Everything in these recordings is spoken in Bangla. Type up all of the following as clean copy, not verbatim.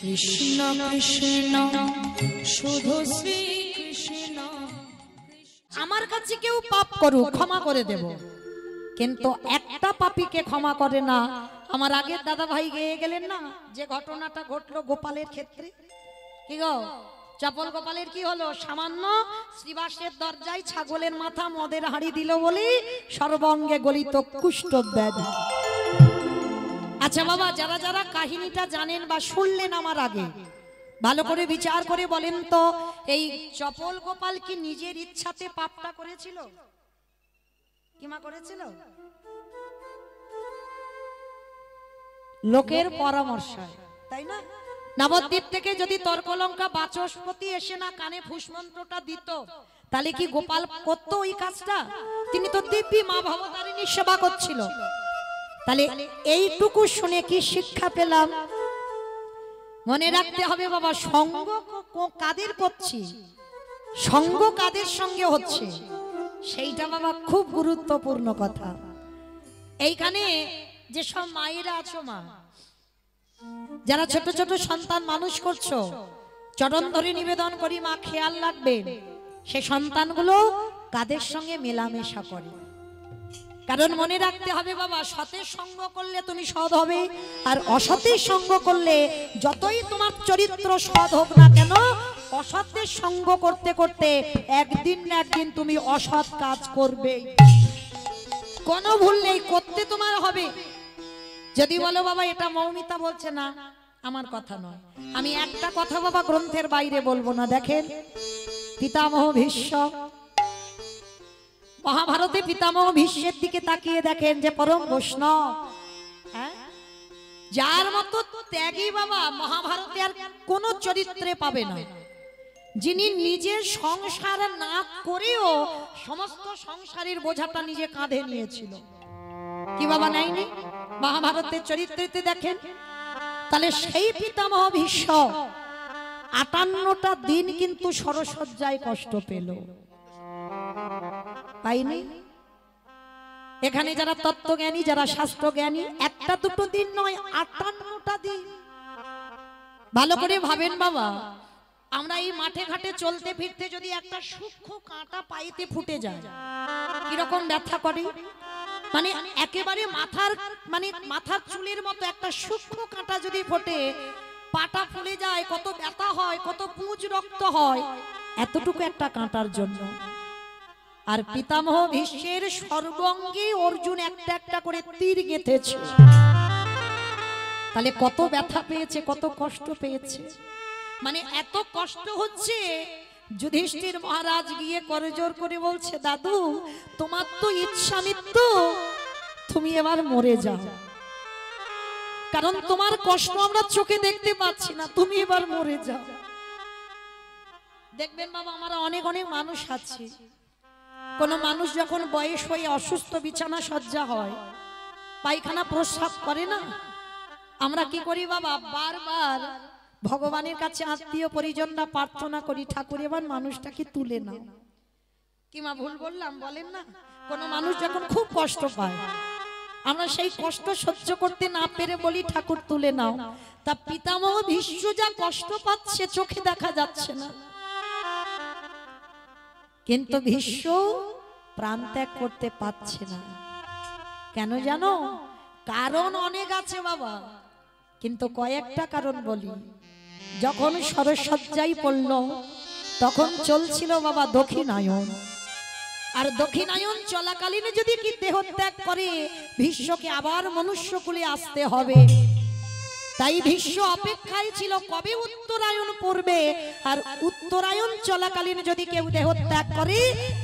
কৃষ্ণ কৃষ্ণ শুধু শ্রী কৃষ্ণ। আমার কাছে কেউ পাপ করুক ক্ষমা করে দেব, কিন্তু একটা পাপীকে ক্ষমা করে না। আমার আগের দাদা ভাই গেয়ে গেলেন না যে ঘটনাটা ঘটলো গোপালের ক্ষেত্রে, কি গো চপল গোপালের কি হলো? সামান্য শ্রীবাসের দরজায় ছাগলের মাথা মদের হাঁড়ি দিল বলি সর্বঙ্গে গলিত কুষ্ঠ ব্যাধি। আচ্ছা বাবা, যারা যারা কাহিনীটা জানেন বা শুনলেন আমার আগে, ভালো করে বিচার করে বলেন তো, এই চপল গোপাল কি নিজের ইচ্ছাতে পাপটা করেছিল? কি মা করেছিল? লোকের পরামর্শ, তাই না? নবদ্বীপ থেকে যদি তর্কলঙ্কা বাচস্পতি এসে না কানে ফুসমন্ত্রটা দিত, তাহলে কি গোপাল করত ওই কাজটা? তিনি তো দিব্যি মা ভবতারিণীর সেবা করছিল। তাহলে এইটুকু শুনে কি শিক্ষা পেলাম? মনে রাখতে হবে বাবা, সঙ্গ কাদের করছি, সঙ্গ কাদের সঙ্গে হচ্ছে, সেইটা বাবা খুব গুরুত্বপূর্ণ কথা। এইখানে যে সব মায়েরা আছো, মা যারা ছোট ছোট সন্তান মানুষ করছো, চরণ ধরে নিবেদন করি মা খেয়াল রাখবেন সে সন্তানগুলো কাদের সঙ্গে মেলামেশা করে। কারণ মনে রাখতে হবে বাবা, সতের সঙ্গ করলে তুমি সৎ হবে, আর অসতের সঙ্গ করলে যতই তোমার চরিত্র সৎ হোক না কেন, অসতের সঙ্গ করতে করতে একদিন না একদিন তুমি অসৎ কাজ করবে। কোনো ভুল নেই, করতে তোমার হবে। যদি বলো বাবা এটা মৌমিতা বলছে, না আমার কথা নয়, আমি একটা কথা বাবা গ্রন্থের বাইরে বলবো না। দেখেন পিতামহ ভীষ্ম, মহাভারতে পিতামহ ভীষ্মের দিকে তাকিয়ে দেখেন যে পরম বৈষ্ণব, যার মতো ত্যাগী বাবা মহাভারতে আর কোন চরিত্রে পাবে না, যিনি নিজের সংসার না করেও সমস্ত সংসারের বোঝাটা নিজে কাঁধে নিয়েছিল। কি বাবা নাইনি? মহাভারতের চরিত্রতে দেখেন। তাহলে সেই পিতামহ ভীষ্ম 58টা দিন কিন্তু সরসজ্জায় কষ্ট পেল, পাইনি? এখানে যারা তত্ত্বজ্ঞানী, যারা শাস্ত্রজ্ঞানী, একটা দুটো দিন নয় 58টা দিন। ভালো করে ভাবেন বাবা, আমরা এই মাঠে ঘাটে চলতে ফিরতে যদি একটা সূক্ষ্ম কাঁটা পাইতে ফুটে যায় কিরকম ব্যথা করে, মানে একেবারে মাথার চুলের মতো একটা সূক্ষ্ম কাঁটা যদি ফোটে, পাটা ফুলে যায়, কত ব্যথা হয়, কত পুঁজ রক্ত হয় এতটুকু একটা কাঁটার জন্য। আর পিতামহ ভীষ্মের সর্বাঙ্গে অর্জুন একটা একটা করে তীর গেঁথেছে, তাহলে কত ব্যথা পেয়েছে, কত কষ্ট পেয়েছে। মানে এত কষ্ট হচ্ছে, যুধিষ্ঠির মহারাজ গিয়ে করজোর করে বলছে, দাদু তোমার তো ইচ্ছা মৃত্যু, তুমি এবার মরে যাও, কারণ তোমার কষ্ট আমরা চোখে দেখতে পাচ্ছি না, তুমি এবার মরে যাও। দেখবেন বাবা, আমরা অনেক অনেক মানুষ আছি, কোন মানুষ যখন বয়স হয়ে অসুস্থ বিছানা সজ্জা হয়, পায়খানা প্রস্রাব করে না, আমরা কি করি বাবা, বারবার ভগবানের কাছে আত্মীয় পরিজনরা প্রার্থনা করি, ঠাকুর এবার মানুষটাকে তুলে নাও। কি মা ভুল বললাম? বলেন না, কোন মানুষ যখন খুব কষ্ট পায়, আমরা সেই কষ্ট সহ্য করতে না পেরে বলি ঠাকুর তুলে নাও। তা পিতামহ ভীষ্ম যা কষ্ট পাচ্ছে চোখে দেখা যাচ্ছে না, কিন্তু ভীষ্ম প্রাণ ত্যাগ করতে পারছে না। কেন জানো? কারণ অনেক আছে বাবা, কিন্তু কয়েকটা কারণ বলি। যখন সরসজ্জায় পড়ল তখন চলছিল বাবা দক্ষিণায়ন, আর দক্ষিণায়ন চলাকালীন যদি কি দেহ ত্যাগ করে, ভীষ্মকে আবার মনুষ্যকুলে আসতে হবে। তাই ভীষ্ম অপেক্ষায় ছিল কবে উত্তরায়ণ পড়বে, আর উত্তরায়ণ চলাকালীন যদি কেউ দেহ ত্যাগ করে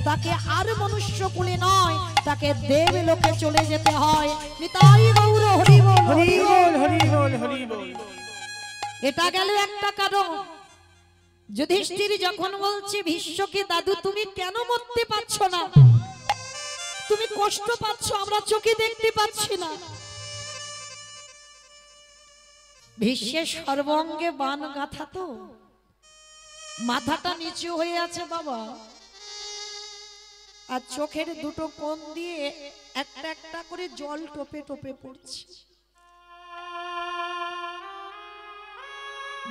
তাকে আর মনুষ্যকুলে নয়, তাকে দেবলোকে চলে যেতে হয়। নিতাই গৌর হরি বল, হরি বল, হরি বল, হরি বল। এটা গেল একটা কারণ। যুধিষ্ঠির যখন বলছে ভীষ্মকে, দাদু তুমি কেন মরতে পারছো না, তুমি কষ্ট পাচ্ছ, আমরা চোখে দেখতে পাচ্ছি না। ভীষ্মের সর্বাঙ্গে বান গাঁথা, তো মাথাটা নিচু হয়ে আছে বাবা, আর চোখের দুটো কোণ দিয়ে একটা একটা করে জল টোপে টোপে পড়ছে।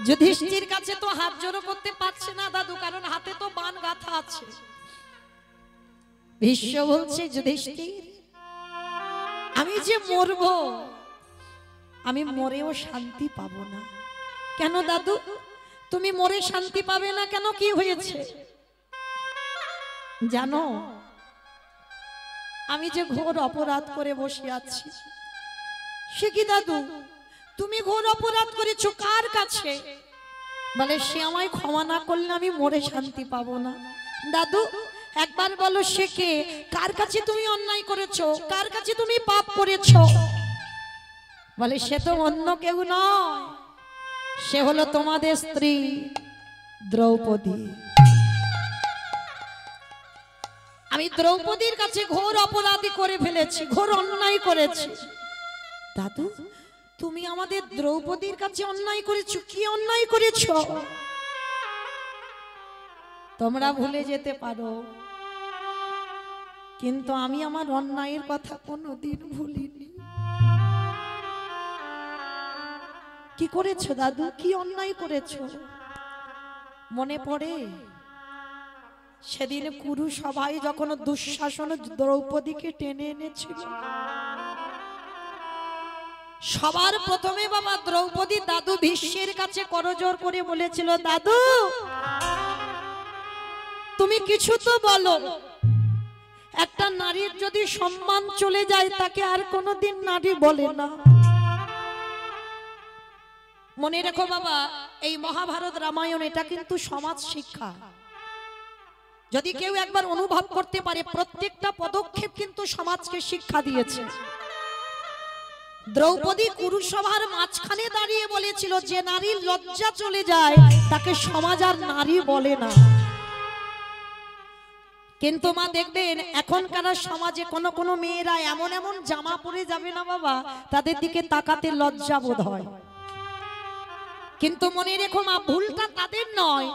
যুধিষ্ঠির কাছে তো হাত জোড়ো করতে পারছে না দাদু, কারণ হাতে তো বান গাঁথা আছে। ভীষ্ম বলছে, যুধিষ্ঠির আমি যে মরব, আমি মরেও শান্তি পাবো না। কেন দাদু, তুমি মরে শান্তি পাবে না কেন? কি হয়েছে জানো? আমি যে ঘোর অপরাধ করে বসে আছি। সে কি দাদু, তুমি ঘোর অপরাধ করেছো? কার কাছে? বলে, সে আমায় ক্ষমা না করলে আমি মরে শান্তি পাবো না। দাদু একবার বলো, সে কে? কার কাছে তুমি অন্যায় করেছো? কার কাছে তুমি পাপ করেছো? বলে, সে তো অন্য কেউ নয়, সে হলো তোমাদের স্ত্রী দ্রৌপদী। আমি দ্রৌপদীর কাছে ঘোর অপরাধী করে ফেলেছি, ঘোর অন্যায় করেছি। দাদু তুমি আমাদের দ্রৌপদীর কাছে অন্যায় করেছো? কি অন্যায় করেছো? তোমরা ভুলে যেতে পারো, কিন্তু আমি আমার অন্যায়ের কথা কোনোদিন ভুলিনি। কি করেছো দাদু? কি অন্যায় করেছো? মনে পড়ে সেদিন কুরু সভায় যখন দুঃশাসন দ্রৌপদীকে টেনে এনেছিল, সবার প্রথমে বাবা দ্রৌপদী দাদু ভীষ্মের কাছে করজোড় করে বলেছিল, দাদু তুমি কিছু তো বলো। একটা নারীর যদি সম্মান চলে যায় তাকে আর কোনোদিন নারী বলে না। মনে রেখো বাবা, এই মহাভারত রামায়ণ এটা কিন্তু সমাজ শিক্ষা। যদি কেউ একবার অনুভব করতে পারে, প্রত্যেকটা পদক্ষেপ কিন্তু সমাজকে শিক্ষা দিয়েছে। দ্রৌপদী কুরুসভার মাঝখানে দাঁড়িয়ে বলেছিল, যে নারীর লজ্জা চলে যায় তাকে সমাজ আর নারী বলে না। কিন্তু মা দেখবেন এখনকার সমাজে কোন মেয়েরা এমন এমন জামা পরে যাবে না বাবা, তাদের দিকে তাকাতে লজ্জা বোধ হয়। কিন্তু মনে রেখো মা, ভুলটা তাদের নয়,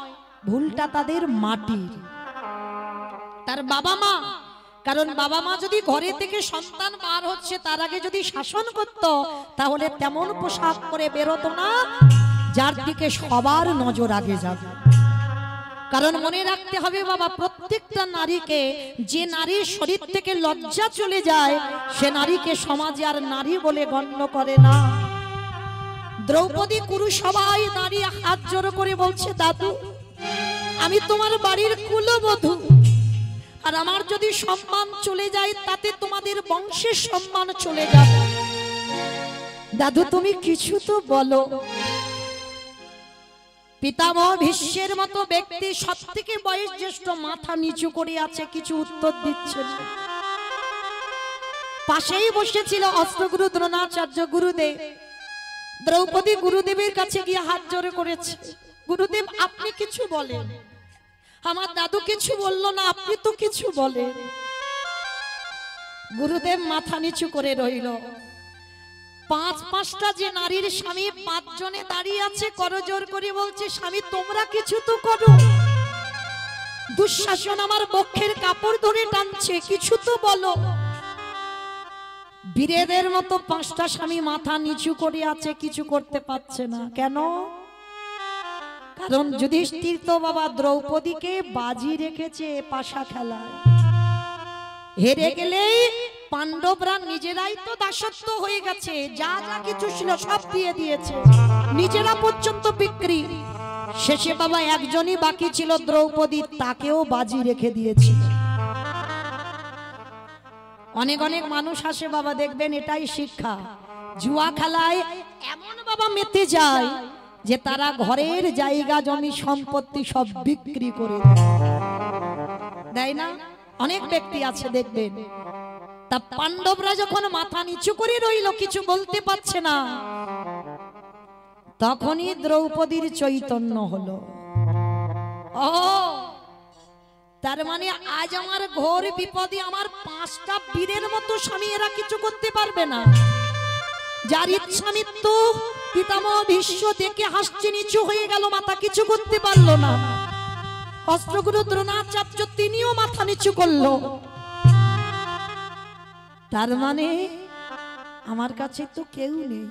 ভুলটা তাদের মাটির, তার বাবা মা। কারণ বাবা মা যদি ঘরে থেকে সন্তান বার হচ্ছে তার আগে যদি শাসন করত, তাহলে তেমন পোশাক পরে বেরোতো না যার দিকে সবার নজর আগে যাবে। কারণ মনে রাখতে হবে বাবা, প্রত্যেকটা নারীকে, যে নারীর শরীর থেকে লজ্জা চলে যায় সে নারীকে সমাজে আর নারী বলে গণ্য করে না। দ্রৌপদী কুরুসভায় দাঁড়িয়ে হাত জোড়ো করে বলছে, দাদু আমি তোমার বাড়ির কুলবধূ, আর আমার যদি সম্মান চলে যায় তাতে তোমাদের বংশের সম্মান চলে যাবে। দাদু তুমি কিছু তো বলো। পিতামহ ভীষ্মের মতো ব্যক্তি, সবথেকে বয়স জ্যেষ্ঠ, মাথা নিচু করে আছে, কিছু উত্তর দিচ্ছে না। পাশেই বসেছিল অস্ত্রগুরু দ্রোণাচার্য গুরুদেব। দ্রৌপদী গুরুদেবের কাছে গিয়ে হাত জোড়ে করেছে, গুরুদেব আপনি কিছু বলেন। আমার দাদু কিছু বললো না, আপনি তো কিছু বলেন। গুরুদেব মাথা নিচু করে রইল। পাঁচটা যে নারীর স্বামী, 5 জনে দাঁড়িয়ে আছে, করজোড় করে বলছে, স্বামী তোমরা কিছু তো করো। দুঃশাসন আমার বক্ষের কাপড় ধরে টানছে, কিছু তো বলো। বীরেদের মতো 5টা স্বামী মাথা নিচু করে আছে, কিছু করতে পারছে না। কেন? কারণ যুধিষ্ঠির তো বাবা দ্রৌপদীকে বাজি রেখেছে পাশা খেলায়। হেরে গেলেই পাণ্ডবরা নিজেরাই তো দাসত্ব হয়ে গেছে, যা যা কিছু ছিল সব দিয়ে দিয়েছে, নিজেরা পর্যন্ত বিক্রি। শেষে বাবা একজনই বাকি ছিল দ্রৌপদী, তাকেও বাজি রেখে দিয়েছে। অনেক অনেক মানুষ আসে বাবা, দেখবেন এটাই শিক্ষা। জুয়া খেলায় এমন বাবা মেতে যায় যে তারা ঘরের জায়গা জমি সম্পত্তি সব বিক্রি করে দেয় না। অনেক ব্যক্তি আছে দেখবেন। তা পাণ্ডবরা যখন মাথা নিচু করে রইল, কিছু বলতে পারছে না, তখনই দ্রৌপদীর চৈতন্য হলো। ও তার মানে আজ আমার ঘোর বিপদে আমার 5টা বীরের মতো স্বামী, এরা কিছু করতে পারবে না। যার ইচ্ছা মৃত্যু পিতামহ ভীষ্ম দেখে হাসছে, নিচু হয়ে গেল, মাথা কিছু করতে পারলো না। অস্ত্রগুরু দ্রোণাচার্য তিনিও মাথা নিচু করলো। তার মানে আমার কাছে তো কেউ নেই।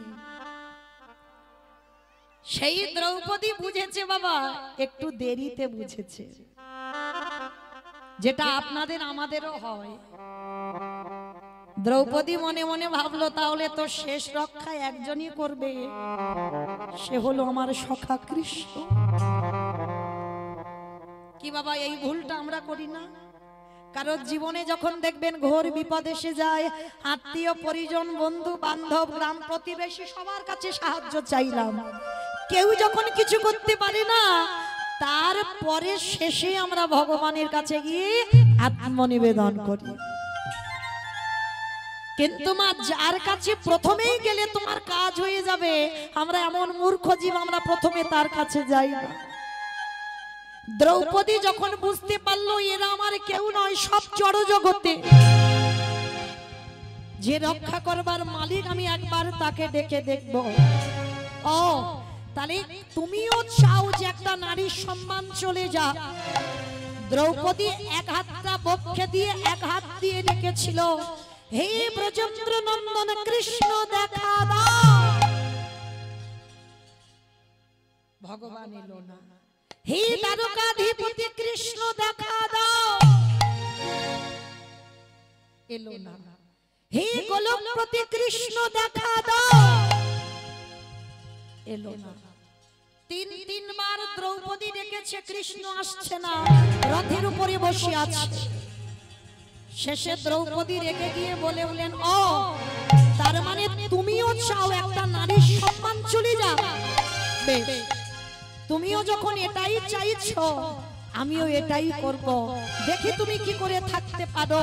সেই দ্রৌপদী বুঝেছে বাবা, একটু দেরিতে বুঝেছে, যেটা আপনাদের আমাদেরও হয়। দ্রৌপদী মনে মনে ভাবলো তাহলে তো শেষ রক্ষা একজনই করবে, সে হলো আমার সখা কৃষ্ণ। কি বাবা এই ভুলটা আমরা করি না? কারণ জীবনে যখন দেখবেন ঘোর বিপদ এসে যায়, আত্মীয় পরিজন বন্ধু বান্ধব গ্রাম প্রতিবেশী সবার কাছে সাহায্য চাইলাম, কেউ যখন কিছু করতে পারে না, তারপরে শেষে আমরা ভগবানের কাছে গিয়ে আত্মনিবেদন করি। কিন্তু মা যার কাছে প্রথমেই গেলে তোমার কাজ হয়ে যাবে, আমরা এমন মূর্খ জীব, আমরা প্রথমে তার কাছে যাই না। দ্রৌপদী যখন বুঝতে পারলো এরা আমার কেউ নয়, সব জড় জগতে যে রক্ষা করবার মালিক, আমি একবার তাকে ডেকে দেখব। ও তাহলে তুমিও চাও যে একটা নারীর সম্মান চলে যা। দ্রৌপদী এক হাতটা বক্ষে দিয়ে এক হাত দিয়ে ডেকেছিল, হে ব্রজেন্দ্র নন্দন কৃষ্ণ দেখা দাও। ভগবান এলো না। হে দ্বারকাধিপতি কৃষ্ণ দেখা দাও, এলো না। হে গোলকপতি কৃষ্ণ দেখা দাও, এলো না। তিনবার দ্রৌপদী ডেকেছে, কৃষ্ণ আসছে না, রথের উপরে বসে আছে। শেষে দ্রৌপদী রেগে গিয়ে বললেন, ও তার মানে তুমিও চাও একটা নারীর সম্মান চলে যাক? বেশ, তুমিও যখন এটাই চাইছো, আমিও এটাই করব। দেখি তুমি কি করে থাকতে পারো,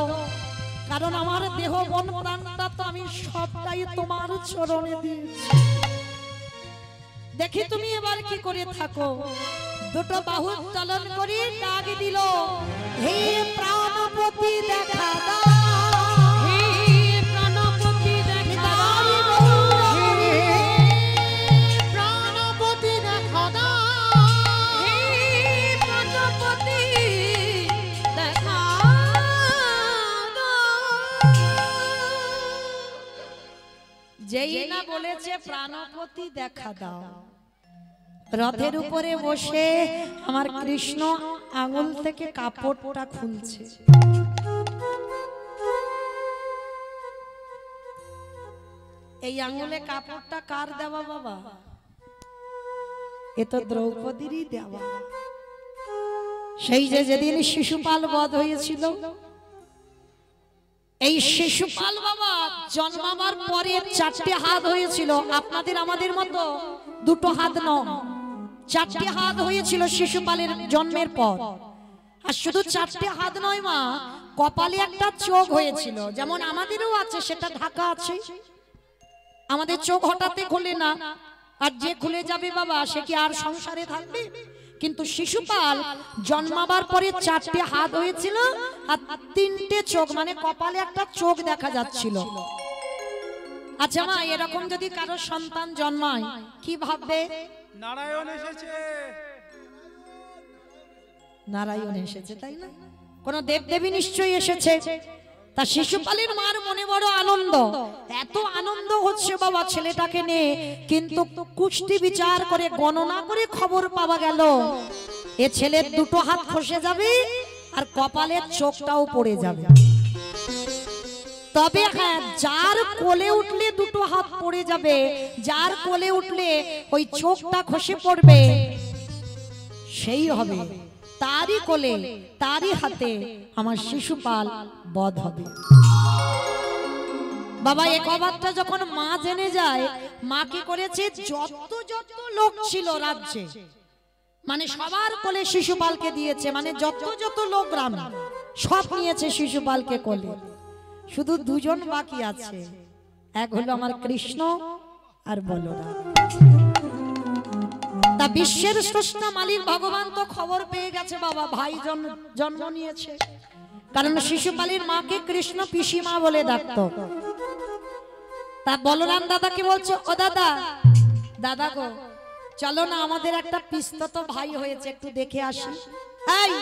কারণ আমার দেহ মন প্রাণটা তো আমি সবটাই তোমার চরণে দিয়েছি। দেখি তুমি এবার কি করে থাকো। দুটো বাহু চলন করে ডাক দিল, হে প্রাণপতি দেখা দাও, হে প্রাণপতি দেখা দাও, হে প্রাণপতি দেখা দাও, হে প্রাণপতি দেখা দাও। যেই না বলেছে প্রাণপতি দেখা দাও, রথের উপরে বসে আমার কৃষ্ণ আঙুল থেকে কাপড়টা খুলছে। এই আঙুলে কাপড়টা কার দেওয়া বাবা? এ তো দ্রৌপদীরই দেওয়া। সেই যে যেদিন শিশুপাল বধ হয়েছিল, এই শিশুপাল বাবা জন্মাবার পরে 4টে হাত হয়েছিল। আপনাদের আমাদের মতো দুটো হাত নয়, 4টে হাত হয়েছিল শিশুপালের জন্মের পর। আর শুধু 4টে হাত নয় মা, কপালে একটা চোখ হয়েছিল, যেমন আমাদেরও আছে, সেটা ঢাকা আছে। আমাদের চোখ হঠাৎই খোলে না, আর যে খুলে যাবে বাবা সে কি আর সংসারে থাকবে? কিন্তু শিশুপাল জন্মাবার পরে 4টে হাত হয়েছিল আর 3টে চোখ, মানে কপালে একটা চোখ দেখা যাচ্ছিল। আচ্ছা মা, এরকম যদি কারো সন্তান জন্মায় কি ভাববে? নারায়ণ এসেছে, নারায়ণ এসেছে, তাই না? কোন দেবদেবী নিশ্চয়ই এসেছে। তা শিশুপালের মার মনে বড় আনন্দ, এত আনন্দ হচ্ছে বাবা ছেলেটাকে নিয়ে, কিন্তু কুষ্টি বিচার করে গণনা করে খবর পাওয়া গেল এ ছেলের দুটো হাত খসে যাবে আর কপালের চোখটাও পড়ে যাবে। তবে হ্যাঁ, যার কোলে উঠলে দুটো হাত পড়ে যাবে, যার কোলে উঠলে ওই চোখটা খসে পড়বে, সেই হবে তারই কোলে তারই হাতে আমার শিশুপাল বধ হবে। বাবা এই খবরটা যখন মা জেনে যায়, মা কি করেছে, যত যত লোক ছিল রাজ্যে, মানে সবার কোলে শিশুপালকে দিয়েছে, মানে যত যত লোক গ্রাম সব নিয়েছে শিশুপালকে কোলে। শুধু দুজন বাকি আছে, এক হলো আমার কৃষ্ণ আর বলরাম। তা বিশ্বের স্রষ্টা মালিক ভগবান তো খবর পেয়ে গেছে বাবা, ভাই জন্ম নিয়েছে। কারণ শিশুপালের মাকে কৃষ্ণ পিসিমা বলে ডাকতো। তা বলরাম দাদাকে বলছে, ও দাদা, দাদা গো চলো না, আমাদের একটা পিস্তত ভাই হয়েছে, একটু দেখে আসি। এই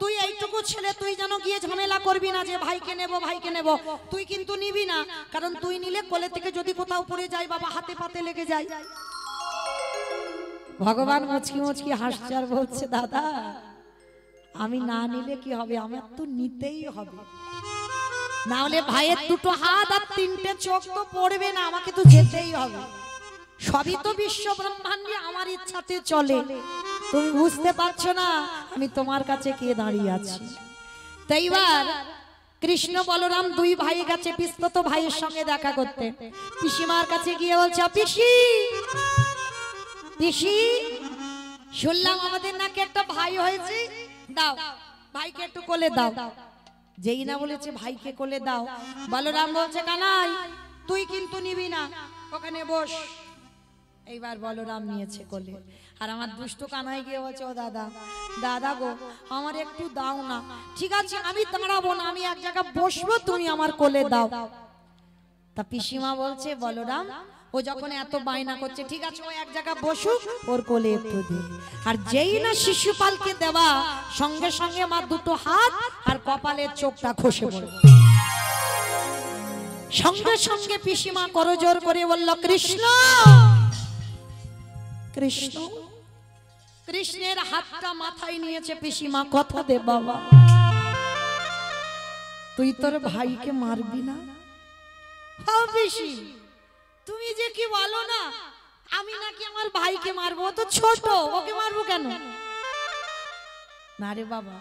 তুই এইটুকু ছেলে, তুই যেন গিয়ে ঝামেলা করবি না যে ভাইকে নেব ভাইকে নেব, তুই কিন্তু নিবি না। কারণ তুই নিলে কোলে থেকে যদি কোথাও পড়ে যায় বাবা, হাতে পাতে লেগে যায়। ভগবান মুচকি মুচকি হাসছে আর বলছে দাদা আমি না নিলে কি হবে, আমার তো নিতেই হবে, না হলে ভাইয়ের দুটো হাত আর তিনটে চোখ তো পড়বে না, আমাকে তো যেতেই হবে। সবই তো বিশ্ব ব্রহ্মাণ্ডে আমার ইচ্ছাতে চলে, তুমি বুঝতে পারছো না আমি তোমার কাছে কে দাঁড়িয়ে আছি। তাই এবার কৃষ্ণ বলরাম দুই ভাই গেছে পিস্তত ভাইয়ের সঙ্গে দেখা করতে। পিসিমার কাছে গিয়ে বলছে পিসি পিসি শুনলাম আমাদের নাকি একটা ভাই হয়েছে, দাও ভাইকে একটু কোলে দাও। যেই না বলেছে ভাইকে কোলে দাও, বলরাম বলছে কানাই তুই কিন্তু নিবি না, ওখানে বস। এইবার বলরাম নিয়েছে কোলে, আর আমার দুষ্ট কানাই গিয়ে বলছে ও দাদা দাদা গো আমার একটু দাও না। ঠিক আছে আমি দাঁড়াবো না, আমি এক জায়গায় বসবো, তুমি আমার কোলে দাও। তা পিসিমা বলছে বলরাম ও যখন এত বায়না করছে ঠিক আছে ও এক জায়গায় বসুক, ওর কোলে একটু দে। আর যেই না শিশুপালকে দেওয়া সঙ্গে সঙ্গে মা দুটো হাত আর কপালের চোখটা খসে পড়ে। সঙ্গে সঙ্গে পিসিমা করজোর করে বলল কৃষ্ণ কৃষ্ণ। কৃষ্ণের হাতটা মাথায় নিয়েছে পিসিমা, কথা দে বাবা তুই তোর ভাইকে মারবি না। হাও পিসি তুমি যে কি বলো না, আমি নাকি আমার ভাইকে মারবো, তো ছোট ওকে মারবো কেন? না রে বাবা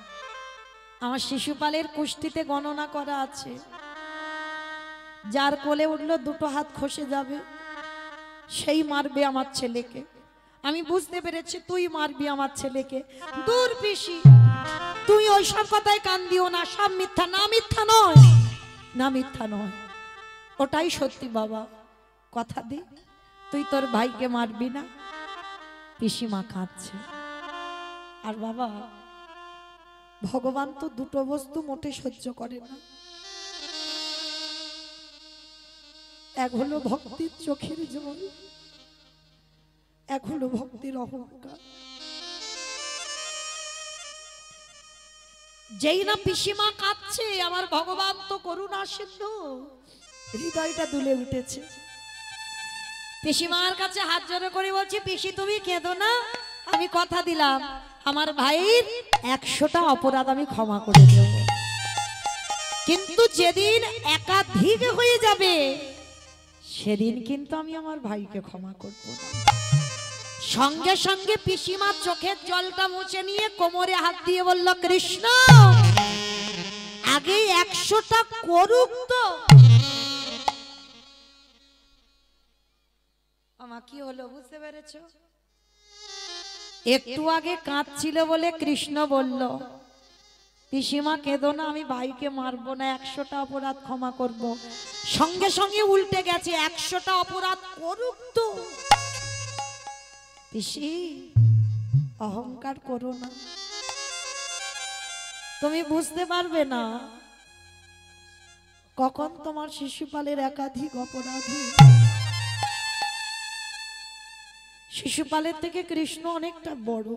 আমার শিশুপালের কুষ্টিতে গণনা করা আছে, যার কোলে উঠলো দুটো হাত খসে যাবে সেই মারবে আমার ছেলেকে। আমি বুঝতে পেরেছি তুই মারবি আমার ছেলেকে। দূর পিসি তুই ওইসব কথায় কান দিও না, সব মিথ্যা। না মিথ্যা নয়, না মিথ্যা নয়, ওটাই সত্যি বাবা, কথা দি তুই তোর ভাইকে মারবি না। পিসিমা কাঁদছে। আর বাবা ভগবান তো দুটো বস্তু মোটে সহ্য করে না, এক হলো ভক্তির চোখের জল, এক হলো ভক্তির অহংকার। যেই না পিসিমা কাঁদছে আমার ভগবান তো করুণা সিন্ধু, হৃদয়টা দুলে উঠেছে। পিসিমার কাছে হাত জোড়ো করে বলছি পিসি তুমি কেঁদো না, আমি কথা দিলাম আমার ভাইয়ের 100টা অপরাধ আমি ক্ষমা করে দেব, কিন্তু যেদিন একাধিক হয়ে যাবে সেদিন কিন্তু আমি আমার ভাইকে ক্ষমা করব না। সঙ্গে সঙ্গে পিসিমার চোখের জলটা মুছে নিয়ে কোমরে হাত দিয়ে বলল কৃষ্ণ আগে 100টা করুক তো। আমার কি হলো বুঝতে পেরেছো? একটু আগে কাঁদছিল বলে কৃষ্ণ বলল পিসিমা কেঁদো না, আমি ভাইকে মারবো না, 100টা অপরাধ ক্ষমা করব। সঙ্গে সঙ্গে উল্টে গেছে 100টা অপরাধ করুক তো। পিসি অহংকার করো না, তুমি বুঝতে পারবে না কখন তোমার শিশুপালের একাধিক অপরাধ। শিশুপালের থেকে কৃষ্ণ অনেকটা বড়।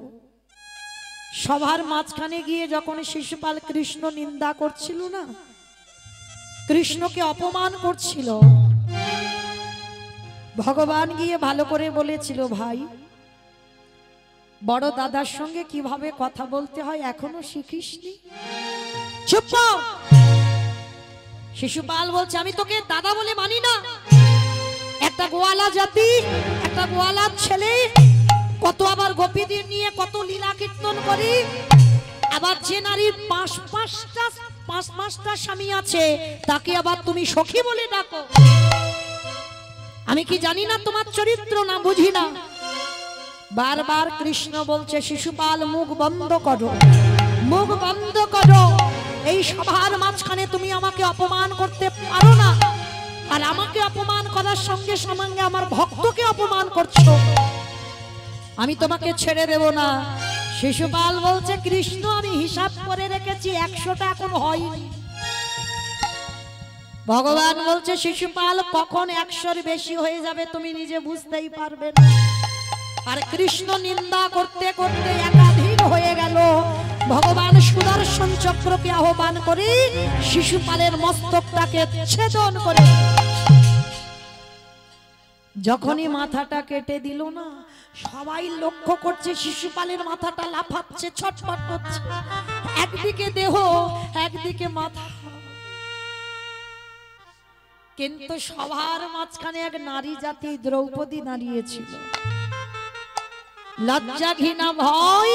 সবার মাঝখানে গিয়ে যখন শিশুপাল কৃষ্ণ নিন্দা করছিল না, কৃষ্ণকে অপমান করছিল, ভগবান গিয়ে ভালো করে বলেছিল ভাই বড় দাদার সঙ্গে কিভাবে কথা বলতে হয় এখনো শিখিসনি? চুপ। শিশুপাল বলছে আমি তোকে দাদা বলে মানি না, একটা গোয়ালা জাতি, একটা গোয়ালার ছেলে, কত আবার গোপীদের নিয়ে কত লীলা কীর্তন করি, আবার যে নারীর পাঁচটা স্বামী আছে তাকে আবার তুমি সখী বলে ডাকো। আমি কি জানি না তোমার চরিত্র? না বুঝি না। বারবার কৃষ্ণ বলছে শিশুপাল মুখ বন্ধ করো, মুখ বন্ধ করো, এই সভার মাঝখানে তুমি আমাকে অপমান করতে পারো না, আর আমাকে অপমান করার সঙ্গে সঙ্গে আমার ভক্তকে অপমান করছো, আমি তোমাকে ছেড়ে দেব না। শিশুপাল বলছে কৃষ্ণ আমি হিসাব করে রেখেছি 100টা এখন হয়নি। ভগবান বলছে শিশুপাল কখন 100-র বেশি হয়ে যাবে তুমি নিজে বুঝতেই পারবে না। আর কৃষ্ণ নিন্দা করতে করতে একাধিক হয়ে গেল। ভগবান সুদর্শন চক্রকে আহ্বান করে শিশুপালের মস্তকটাকে ছেদন করে যখনই মাথাটা কেটে দিল না, সবাই লক্ষ্য করছে শিশুপালের মাথাটা লাফাচ্ছে, ছটফট করছে, একদিকে দেহ একদিকে মাথা। কিন্তু সবার মাঝখানে এক নারী জাতি দ্রৌপদী দাঁড়িয়েছিল, লজ্জা ঘৃণা ভয়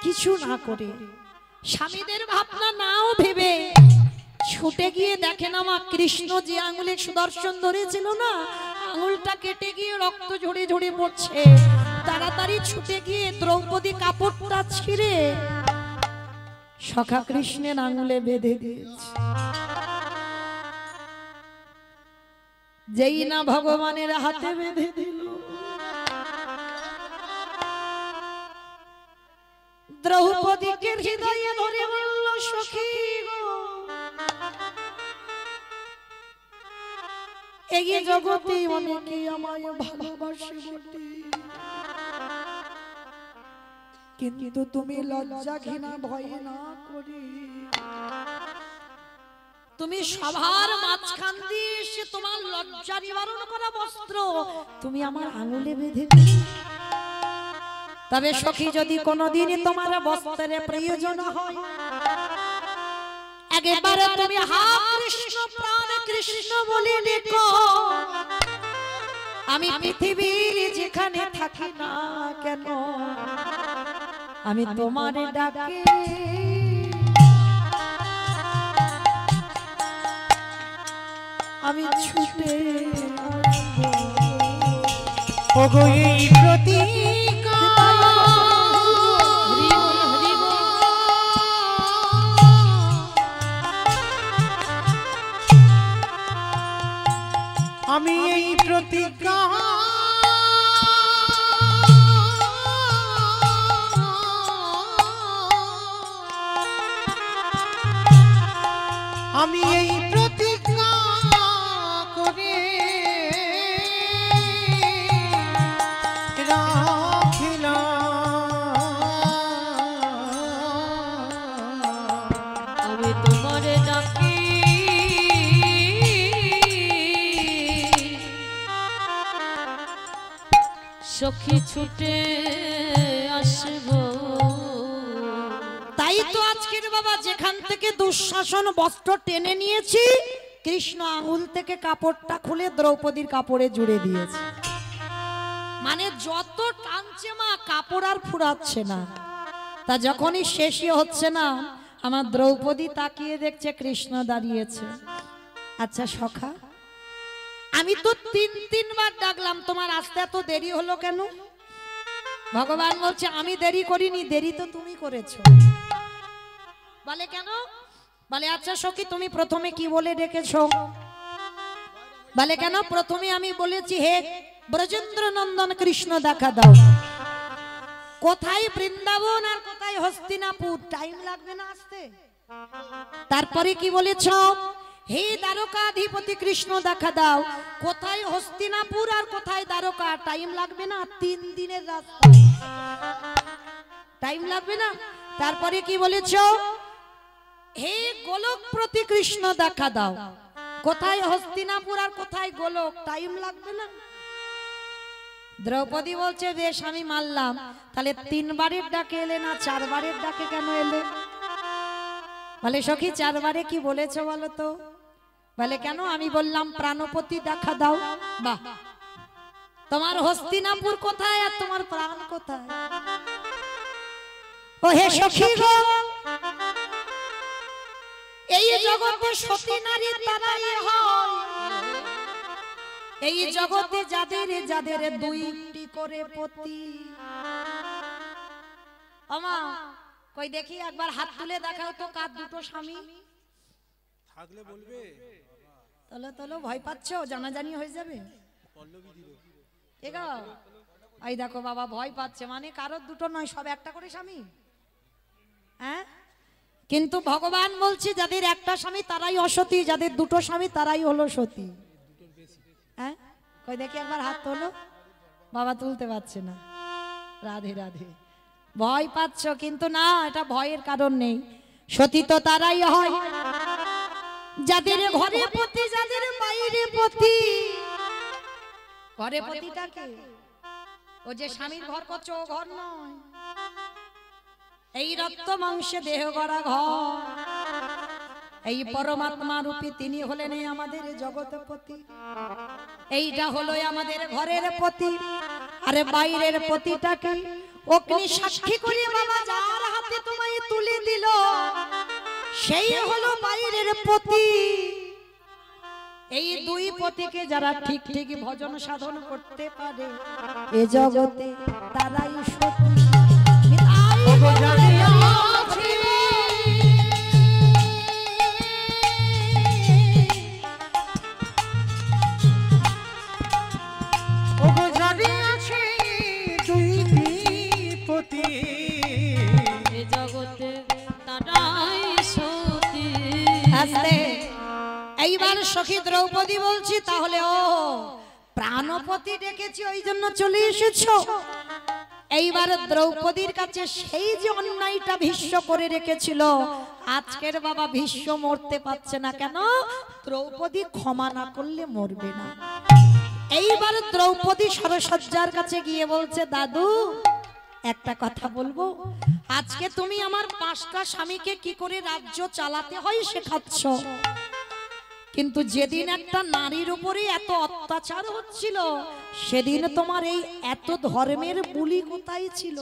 কিছু না করে, স্বামীদের ভাবনা নাও ভেবে ছুটে গিয়ে দেখেন আমার কৃষ্ণ যে আঙুলে সুদর্শন ধরেছিল না, আঙুলটা কেটে গিয়ে রক্ত ঝরে ঝরে পড়ছে। তাড়াতাড়ি ছুটে গিয়ে দ্রৌপদী কাপড়টা ছিঁড়ে সখা কৃষ্ণের আঙুলে বেঁধে দিয়েছে। যেই না ভগবানের হাতে বেঁধে দিল, দ্রৌপদীকে হৃদয়ে ধরে বলল, সখী গো, এই জগতে অনেকে আমায় ভালোবাসে বটে, কিন্তু তুমি লজ্জা ঘৃণা ভয় না করে তুমি সবার মাঝখান দিয়ে এসে তোমার লজ্জা নিবারণ করা বস্ত্র তুমি আমার আঙুলে বেঁধে দিলে। তবে সখী যদি কোনোদিন তোমার বস্ত্রের প্রয়োজন হয়, একবারে তুমি হা কৃষ্ণ প্রাণ কৃষ্ণ বলে ডেকো, আমি পৃথিবীর যেখানে থাকি না কেন আমি তোমার ডাকে আমি ছুটে আসবো। ওগো এই প্রতিজ্ঞা আমি এই প্রতিজ্ঞা আমি এই প্রতিজ্ঞা করে রাখিলাম, আমি তোমার ডাকি সখী ছুটে আসবো। তাই তো আজকের বাবা যেখান থেকে দুঃশাসন বস্ত্র টেনে নিয়েছি, কৃষ্ণ আঙুল থেকে কাপড়টা খুলে দ্রৌপদীর কাপড়ে জুড়ে দিয়েছে। মানে যত টানছে মা কাপড় আর ফুরাচ্ছে না। তা যখনই শেষই হচ্ছে না, আমার দ্রৌপদী তাকিয়ে দেখছে কৃষ্ণ দাঁড়িয়েছে। আচ্ছা সখা, আমি তো তিনবার ডাকলাম, তোমার আসতে এত দেরি হলো কেন? ভগবান বলছে আমি দেরি করিনি, দেরি তো তুমি করেছো। বলে কেন? বলে আচ্ছা সখী তুমি প্রথমে কি বলে ডেকেছো? বলে কেন? প্রথমে আমি বলেছি হে ব্রজেন্দ্র নন্দন কৃষ্ণ দেখা দাও। কোথায় বৃন্দাবন আর কোথায় হস্তিনাপুর, টাইম লাগবে না আসতে? তারপরে কি বলেছো? হে দ্বারকাধিপতি কৃষ্ণ দেখা দাও। কোথায় হস্তিনাপুর আর কোথায় দ্বারকা, টাইম লাগবে না? 3 দিনের রাস্তা, টাইম লাগবে না? তারপরে কি বলেছো? হে গোলকপ্রতি কৃষ্ণ দেখা দাও। কোথায় হস্তিনাপুর আর কোথায় গোলক, টাইম লাগবে না? দ্রৌপদী বলছে বেশ আমি মানলাম, তাহলে 3 বারের ডাকে এলে না 4 বারের ডাকে কেন এলে? বলে সখী 4 বারে কি বলেছো বলো তো? বলে কেন? আমি বললাম প্রাণপতি দেখা দাও। বাহ, তোমার হস্তিনাপুর কোথায় আর তোমার প্রাণ কোথায়? ও হে সখী গো, এই জগতে সতী নারী তারাই হয়, এই জগতে যাদের যাদের 2টি করে পতি। আমা কই দেখি একবার হাত তুলে দেখাও তো কার 2টো স্বামী থাকলে বলবে। তলো তলো ভয় পাচ্ছ? জানাজানি হয়ে যাবে। এই দেখো বাবা ভয় পাচ্ছে, মানে কারোর 2টো নয়, সব একটা করে স্বামী। হ্যাঁ, কিন্তু ভগবান বলছে যাদের একটা স্বামী তারাই অসতী, যাদের 2টো স্বামী তারাই হলো সতী। হ্যাঁ, কই দেখি একবার হাত তোলো। বাবা তুলতে পারছে না। রাধে রাধে। ভয় পাচ্ছ, কিন্তু না, এটা ভয়ের কারণ নেই। সতী তো তারাই হয় যাদের ঘরে পতি, যাদের বাইরে পতি। ঘরে পতিটাকে ও যে স্বামীর ঘর করছে ও ঘর নয়, এই রক্ত মাংসে দেহ গড়া ঘর। এই পরমাত্মা রূপী তিনি হলেন আমাদের জগৎপতি। এইটা হলো আমাদের ঘরের পতি। আরে বাইরের পতিটাকে অগ্নি সাক্ষী করে বাবা যার হাতে তোমায় তুলে দিল, সেই হলো বাইরের পতি। এই দুই পতিকে যারা ঠিক ঠিক ভজন সাধন করতে পারে এ জগতে তারাই সতী। এইবার সখী দ্রৌপদী বলছি, তাহলে ও প্রাণপতি ডেকেছি ওই জন্য চলে এসেছো। এইবার দ্রৌপদীর কাছে সেই যে অন্যায়টা ভীষ্ম করে রেখেছিল, আজকের বাবা ভীষ্ম মরতে পারছে না কেন? দ্রৌপদী ক্ষমা না করলে মরবে না। এইবার দ্রৌপদী সরসজ্জার কাছে গিয়ে বলছে, দাদু একটা কথা বলবো, আজকে তুমি আমার 5টা স্বামীকে কি করে রাজ্য চালাতে হয় শেখাচ্ছ, কিন্তু যেদিন একটা নারীর উপরে এত অত্যাচার হচ্ছিল সেদিন তোমার এই এত ধর্মের বুলি কোথায় ছিল?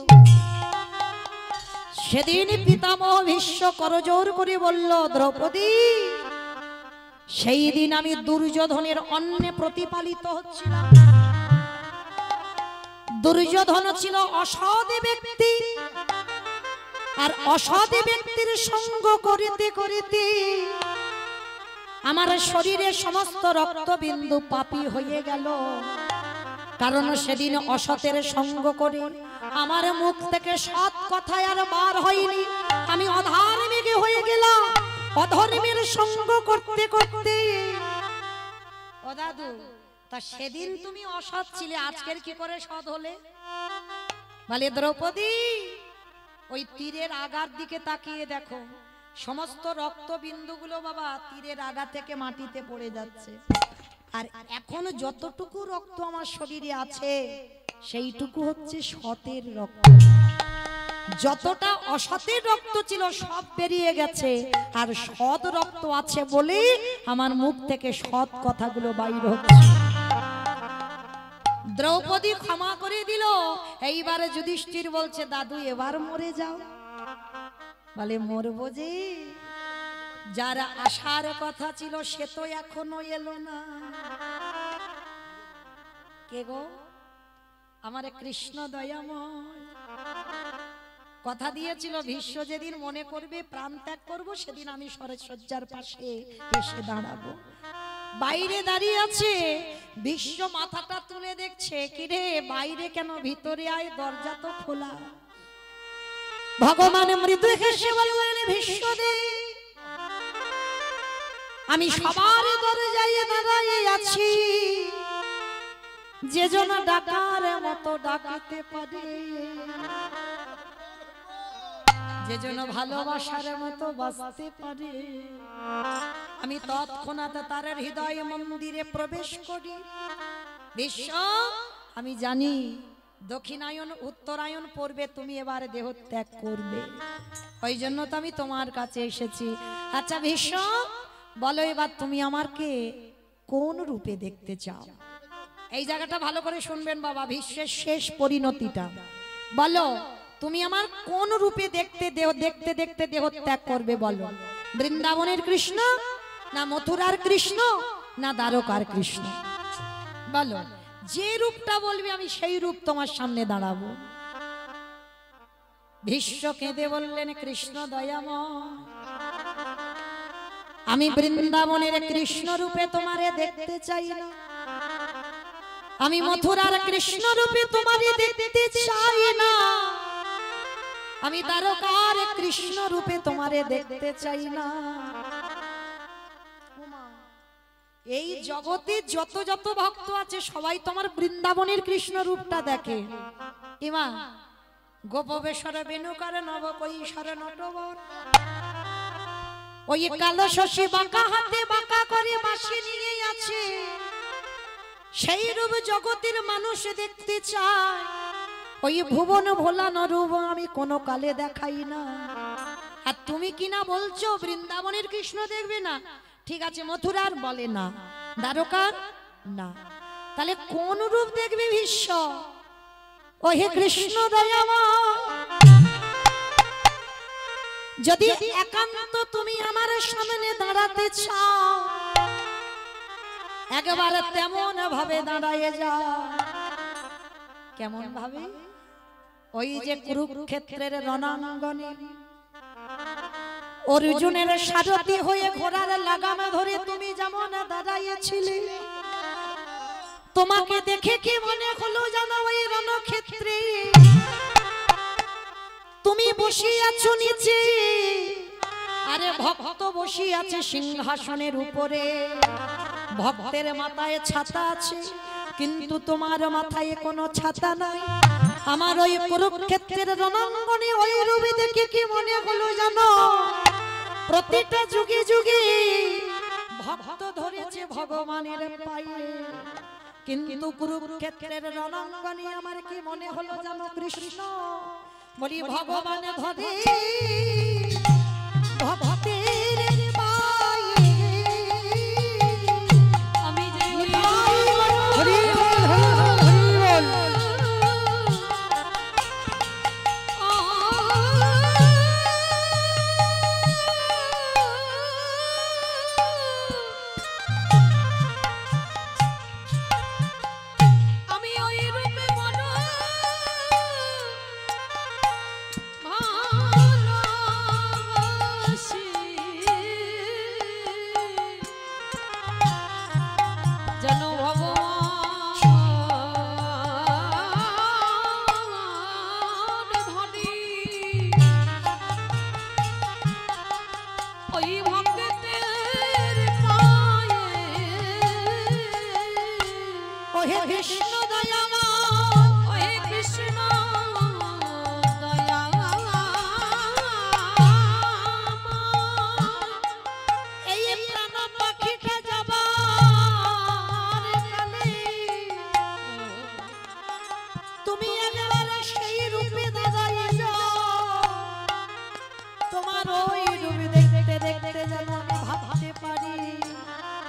সেদিন পিতামহ ভীষ্ম করজোর করে বলল, দ্রৌপদী সেই দিন আমি দুর্যোধনের অন্নে প্রতিপালিত হচ্ছিলাম। দুর্যোধন ছিল অসৎ ব্যক্তি, আর অসৎ ব্যক্তির সঙ্গ করিতে করিতে আমার শরীরে সমস্ত রক্তবিন্দু পাপী হয়ে গেল। কারণ সেদিন অসতের সঙ্গ করে আমার মুখ থেকে সৎ কথা আর বার হয়নি, আমি অধার্মিক হয়ে গেলাম। অধর্মের সঙ্গ করতে করতে ও দাদু, তা সেদিন তুমি অসৎ ছিলে, আজকের কি করে সৎ হলে? বলে, দ্রৌপদী ওই তীরের আগার দিকে তাকিয়ে দেখো, সমস্ত রক্তবিন্দুগুলো বাবা তীরের আগা থেকে মাটিতে পড়ে যাচ্ছে, আর এখন যতটুকু রক্ত আমার শরীরে আছে সেইটুকু হচ্ছে সতের রক্ত। যতটা অসতের রক্ত ছিল সব বেরিয়ে গেছে, আর সৎ রক্ত আছে বলে আমার মুখ থেকে সৎ কথাগুলো বাইর হচ্ছে। দ্রৌপদী ক্ষমা করে দিল। এইবারে যুধিষ্ঠির বলছে, দাদু এবার মরে যাও। বলে, মরবো যে, যারা আসার কথা ছিল সে তো এখনো এলো না। কে গো? আমার কৃষ্ণ দয়াময় কথা দিয়েছিল, ভীষ্ম যেদিন মনে করবে প্রাণ ত্যাগ করবো সেদিন আমি সরসজ্জার পাশে এসে দাঁড়াবো। বাইরে দাঁড়িয়ে আছে, ভীষ্ম মাথাটা তুলে দেখছে, কিরে বাইরে কেন, ভিতরে আয়, দরজা তো খোলা। ভগবান মৃদু হেসে বললেন, ভীষ্মদেব আমি সবার দরজায় দাঁড়িয়ে আছি, যে জন ডাকার মতো ডাকিতে পারে, যে জন ভালোবাসার মতো বাঁচতে পারে, আমি তৎক্ষণাৎ তার হৃদয় মন্দিরে প্রবেশ করি। ভীষ্ম আমি জানি দক্ষিণায়ন উত্তরায়ণ পড়বে, তুমি এবার দেহ ত্যাগ করবে, ওই জন্য তো আমি তোমার কাছে এসেছি। আচ্ছা ভীষ্ম বলো, এবার তুমি আমাকে কোন রূপে দেখতে চাও? এই জায়গাটা ভালো করে শুনবেন বাবা, ভীষ্মের শেষ পরিণতিটা। বলো তুমি আমার কোন রূপে দেখতে দেখতে দেহ ত্যাগ করবে? বলো, বৃন্দাবনের কৃষ্ণ, না মথুরার কৃষ্ণ, না দ্বারকার কৃষ্ণ? বলো, যে রূপটা বলবে আমি সেই রূপ তোমার সামনে দাঁড়াবো। ভীষ্ম কেঁদে বললেন, কৃষ্ণ দয়াময় আমি বৃন্দাবনের কৃষ্ণ রূপে তোমারে দেখতে চাই না, আমি মথুরার কৃষ্ণ রূপে তোমারে দেখতে চাই না, আমি দ্বারকার কৃষ্ণ রূপে তোমারে দেখতে চাই না। এই জগতে যত যত ভক্ত আছে সবাই তোমার বৃন্দাবনের কৃষ্ণ রূপটা দেখে। ইমা গোপবেশ্বর বেণুকার নব কৈশোর নটবর, ওই কালো শশী বাঁকা হাতে বাঁকা করে বাঁশি নিয়ে আছে, সেই রূপ জগতের মানুষ দেখতে চায়। ওই ভুবন ভোলানো রূপ আমি কোনো কালে দেখাই না। আর তুমি কিনা বলছো বৃন্দাবনের কৃষ্ণ দেখবে না, ঠিক আছে মথুরার বলে না, দ্বারকার না, তাহলে কোন রূপ দেখবে ভীষ্ম? ও হে কৃষ্ণ দয়াময়, যদি একান্ত তুমি আমার সামনে দাঁড়াতে চাও, একবার তেমন ভাবে দাঁড়ায় যাও। কেমন ভাবে? ওই যে কুরুক্ষেত্রের রণাঙ্গনে অর্জুনের সারথি হয়ে ঘোড়ার লাগাম ধরে তুমি যেমন দাঁড়াইছিলে, তোমাকে দেখে কি মনে হলো জানো? ওই রণক্ষেত্রে তুমি বসে আছো নিচে, আরে ভক্ত বসে আছে সিংহাসনের উপরে। ভক্তের মাথায় ছাতা আছে, কিন্তু তোমার মাথায় কোনো ছাতা নাই। আমার ওই কুরুক্ষেত্রের রণাঙ্গনে ওই রূপে দেখে কি মনে হলো জানো? প্রতিটা যুগে যুগে ভক্ত ধরেছে ভগবানের পায়ে, কিন্তু কুরুক্ষেত্রের রণাঙ্গনে আমার কি মনে হলো জানো? কৃষ্ণ বলি ভগবান ধরে ভক্তের পায়ে। আমি যে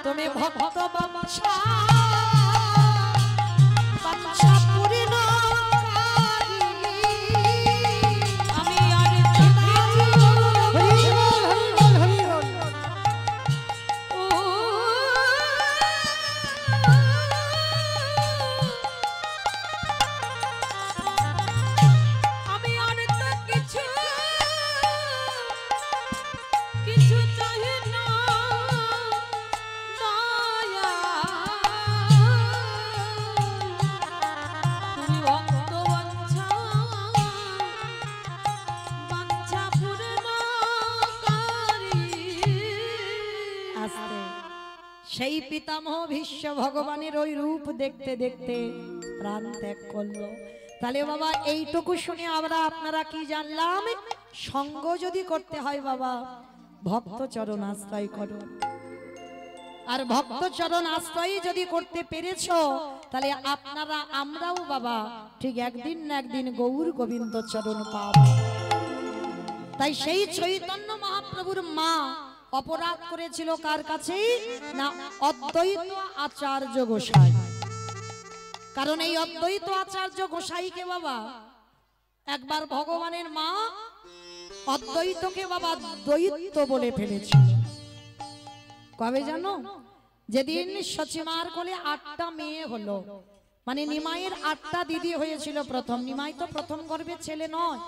তুমি ভক্ত বাঞ্ছা বাঞ্ছা পূর্ণ আমি আর আমি আর তো কিছু কিছু চাই না। সেই পিতামহ ভীষ্ম ভগবানের ওই রূপ দেখতে দেখতে প্রাণ ত্যাগ করলো। তাহলে বাবা এইটুকু শুনে আমরা আপনারা কি জানলাম? সঙ্গ যদি করতে হয় বাবা ভক্ত চরণ আশ্রয় করো, আর ভক্ত চরণ আশ্রয় যদি করতে পেরেছো তাহলে আপনারা আমরাও বাবা ঠিক একদিন না একদিন গৌর গোবিন্দ চরণ পাবো। তাই সেই চৈতন্য মহাপ্রভুর মা অপরাধ করেছিল কার কাছে? না অদ্বৈত আচার্য গোসাই। কারণ এই অদ্বৈত আচার্য গোসাইকে বাবা একবার ভগবানের মা অদ্বৈতকে বাবা দ্বৈত বলে ফেলেছিল। কবে জানো? যেদিন সচিমার কোলে 8টা মেয়ে হলো, মানে নিমাইয়ের 8টা দিদি হয়েছিল প্রথম। নিমাই তো প্রথম গর্ভের ছেলে নয়,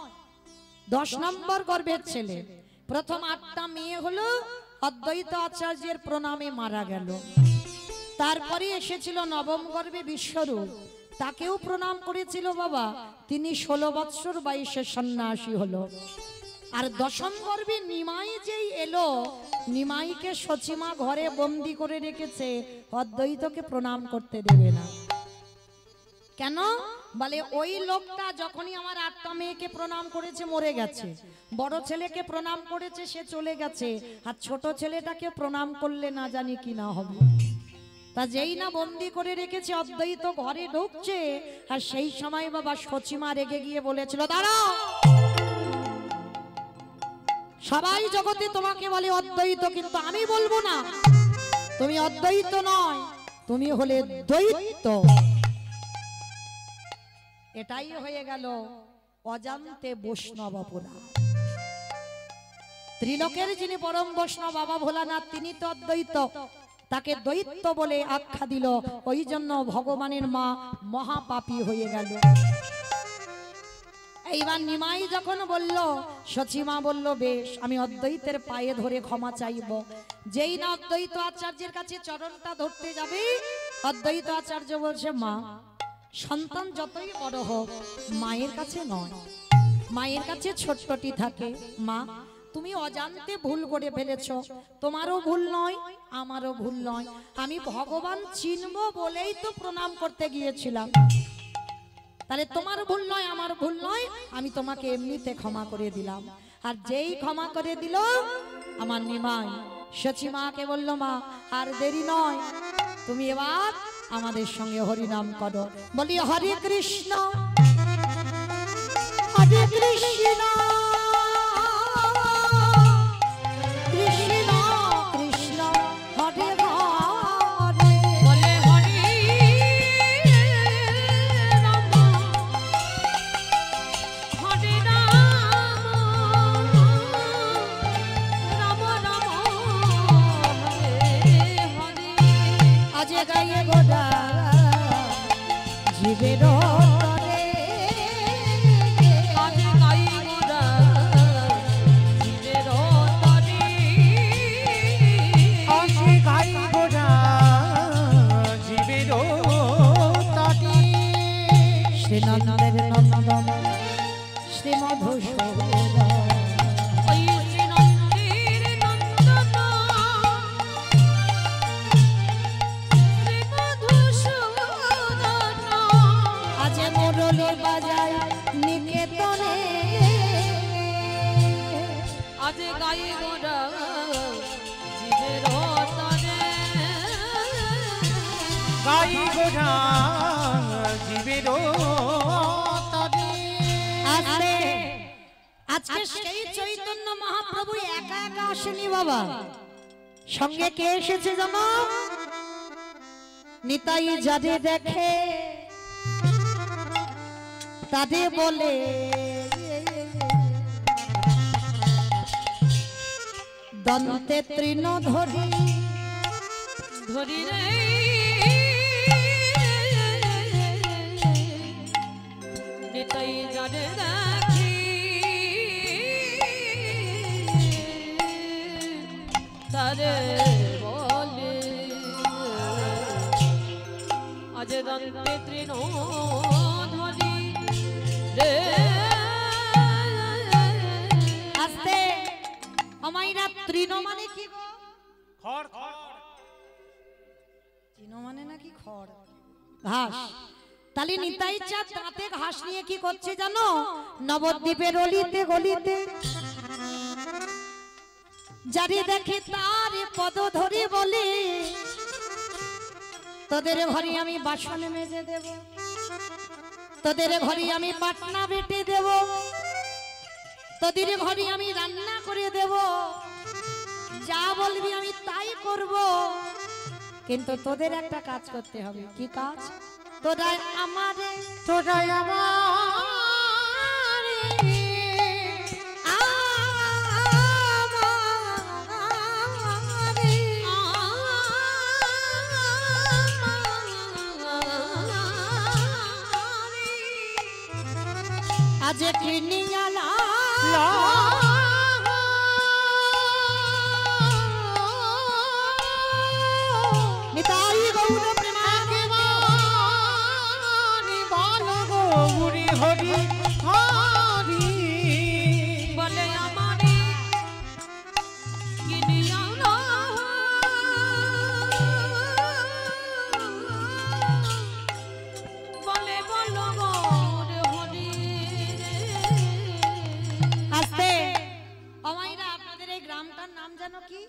10 নম্বর গর্ভের ছেলে। প্রথম 8টা মেয়ে হলো, অদ্বৈত আচার্যের প্রণামে মারা গেল। তারপরে এসেছিল নবম গর্ভে বিশ্বরূপ, তাকেও প্রণাম করেছিল বাবা, তিনি 16 বৎসর বয়সে সন্ন্যাসী হলো। আর দশম গর্ভে নিমাই যেই এলো, নিমাইকে সচিমা ঘরে বন্দি করে রেখেছে, অদ্বৈতকে প্রণাম করতে দেবে না। কেন? বলে ওই লোকটা যখনই আমার 8টা মেয়েকে প্রণাম করেছে মরে গেছে, বড় ছেলেকে প্রণাম করেছে সে চলে গেছে, আর ছোট ছেলেটাকে প্রণাম করলে না জানি কি না হবে। তা যেই না বন্দি করে রেখেছে অদ্বৈত ঘরে ঢুকছে, আর সেই সময় বাবা সচিমা রেগে গিয়ে বলেছিল, দাঁড়াও, সবাই জগতে তোমাকে বলে অদ্বৈত, কিন্তু আমি বলবো না, তুমি অদ্বৈত নয়, তুমি হলে দ্বৈত। এটাই হয়ে গেল অজান্তে বৈষ্ণব অপরাধ। ত্রিলোকের যিনি পরম বৈষ্ণব বাবা ভোলানাথ, তিনি তো অদ্বৈত, তাকে দ্বৈত বলে আখ্যা দিল, ওই জন্য ভগবানের মা মহাপাপী হয়ে গেল। এইবার নিমাই যখন বলল, সচিমা বলল, বেশ, আমি অদ্বৈতের পায়ে ধরে ক্ষমা চাইব। যেই না অদ্বৈত আচার্যের কাছে চরণটা ধরতে যাবে, অদ্বৈত আচার্য বলছে, মা, সন্তান যতই বড় হোক মায়ের কাছে নয়, মায়ের কাছে ছোট্টটি থাকে। মা, তুমি অজান্তে ভুল করে ফেলেছো, তোমারও ভুল নয়, আমারও ভুল নয়, আমি ভগবান চিনব বলেই তো প্রণাম করতে গিয়েছিলাম, তাহলে তোমার ভুল নয়, আমার ভুল নয়, আমি তোমাকে এমনিতে ক্ষমা করে দিলাম। আর যেই ক্ষমা করে দিল আমার নিমাই, সচিমাকে বলল, মা, আর দেরি নয়, তুমি এবার আমাদের সঙ্গে হরিনাম করো। বলি, হরে কৃষ্ণ হরে কৃষ্ণ কৃষ্ণ কৃষ্ণ হরে হরে, বলে হরে রাম হরে রাম রাম রাম হরে হরে। আজ গায়ে গোড়া জীবের তরে, আজ গায়ে গোড়া জীবের তরে, আজ গাই গোরা জীবের তরে, শ্রীনন্দের নন্দন শ্রী মধুসূদন, ওই শ্রীনন্দের নন্দন শ্রী মধুসূদন, আজ মুরলী বাজায় নিকেতনে, আজ গাই গোরা জীবের তরে, গাই গোরা জীবের তরে। আজকে আজকে সেই চৈতন্য মহাপ্রভু একা একা আসেনি বাবা, সঙ্গে কে এসেছে জানো? নিতাই যাদের দেখে তাদের বলে, দন্তে তৃণ ধরি ধরি রে, নিতাই যাদের দেখি তারে বলে, আজ দন্তে তৃণ ধরি রে। আস্তে আমাইরা, তৃণ মানে কি গো? খড় খড় তৃণ মানে নাকি খড়, ঘাস। তাহলে নিতাই চাঁদ দাঁতে ঘাস নিয়ে কি করছে জানো? নবদ্বীপের অলিতে গলিতে যারে দেখে তার পদ ধরে বলে, তোদের ঘরে আমি বাসন মেজে দেব, তোদের ঘরে আমি পাটনা বেটে দেব, তোদের ঘরে আমি রান্না করে দেব, যা বলবি আমি তাই করব, কিন্তু তোদের একটা কাজ করতে হবে। কি কাজ? তোরা আমারে তোরাই আমারে আজ কিনিয়ালা নিতাই গৌর প্রেমানি বল গৌরী হরি হরি বলে আমারে কিনিয়ালা, বলে বল গৌর হরি। আস্তে আমাইরা, আপনাদের এই গ্রামটার নাম জানো কি?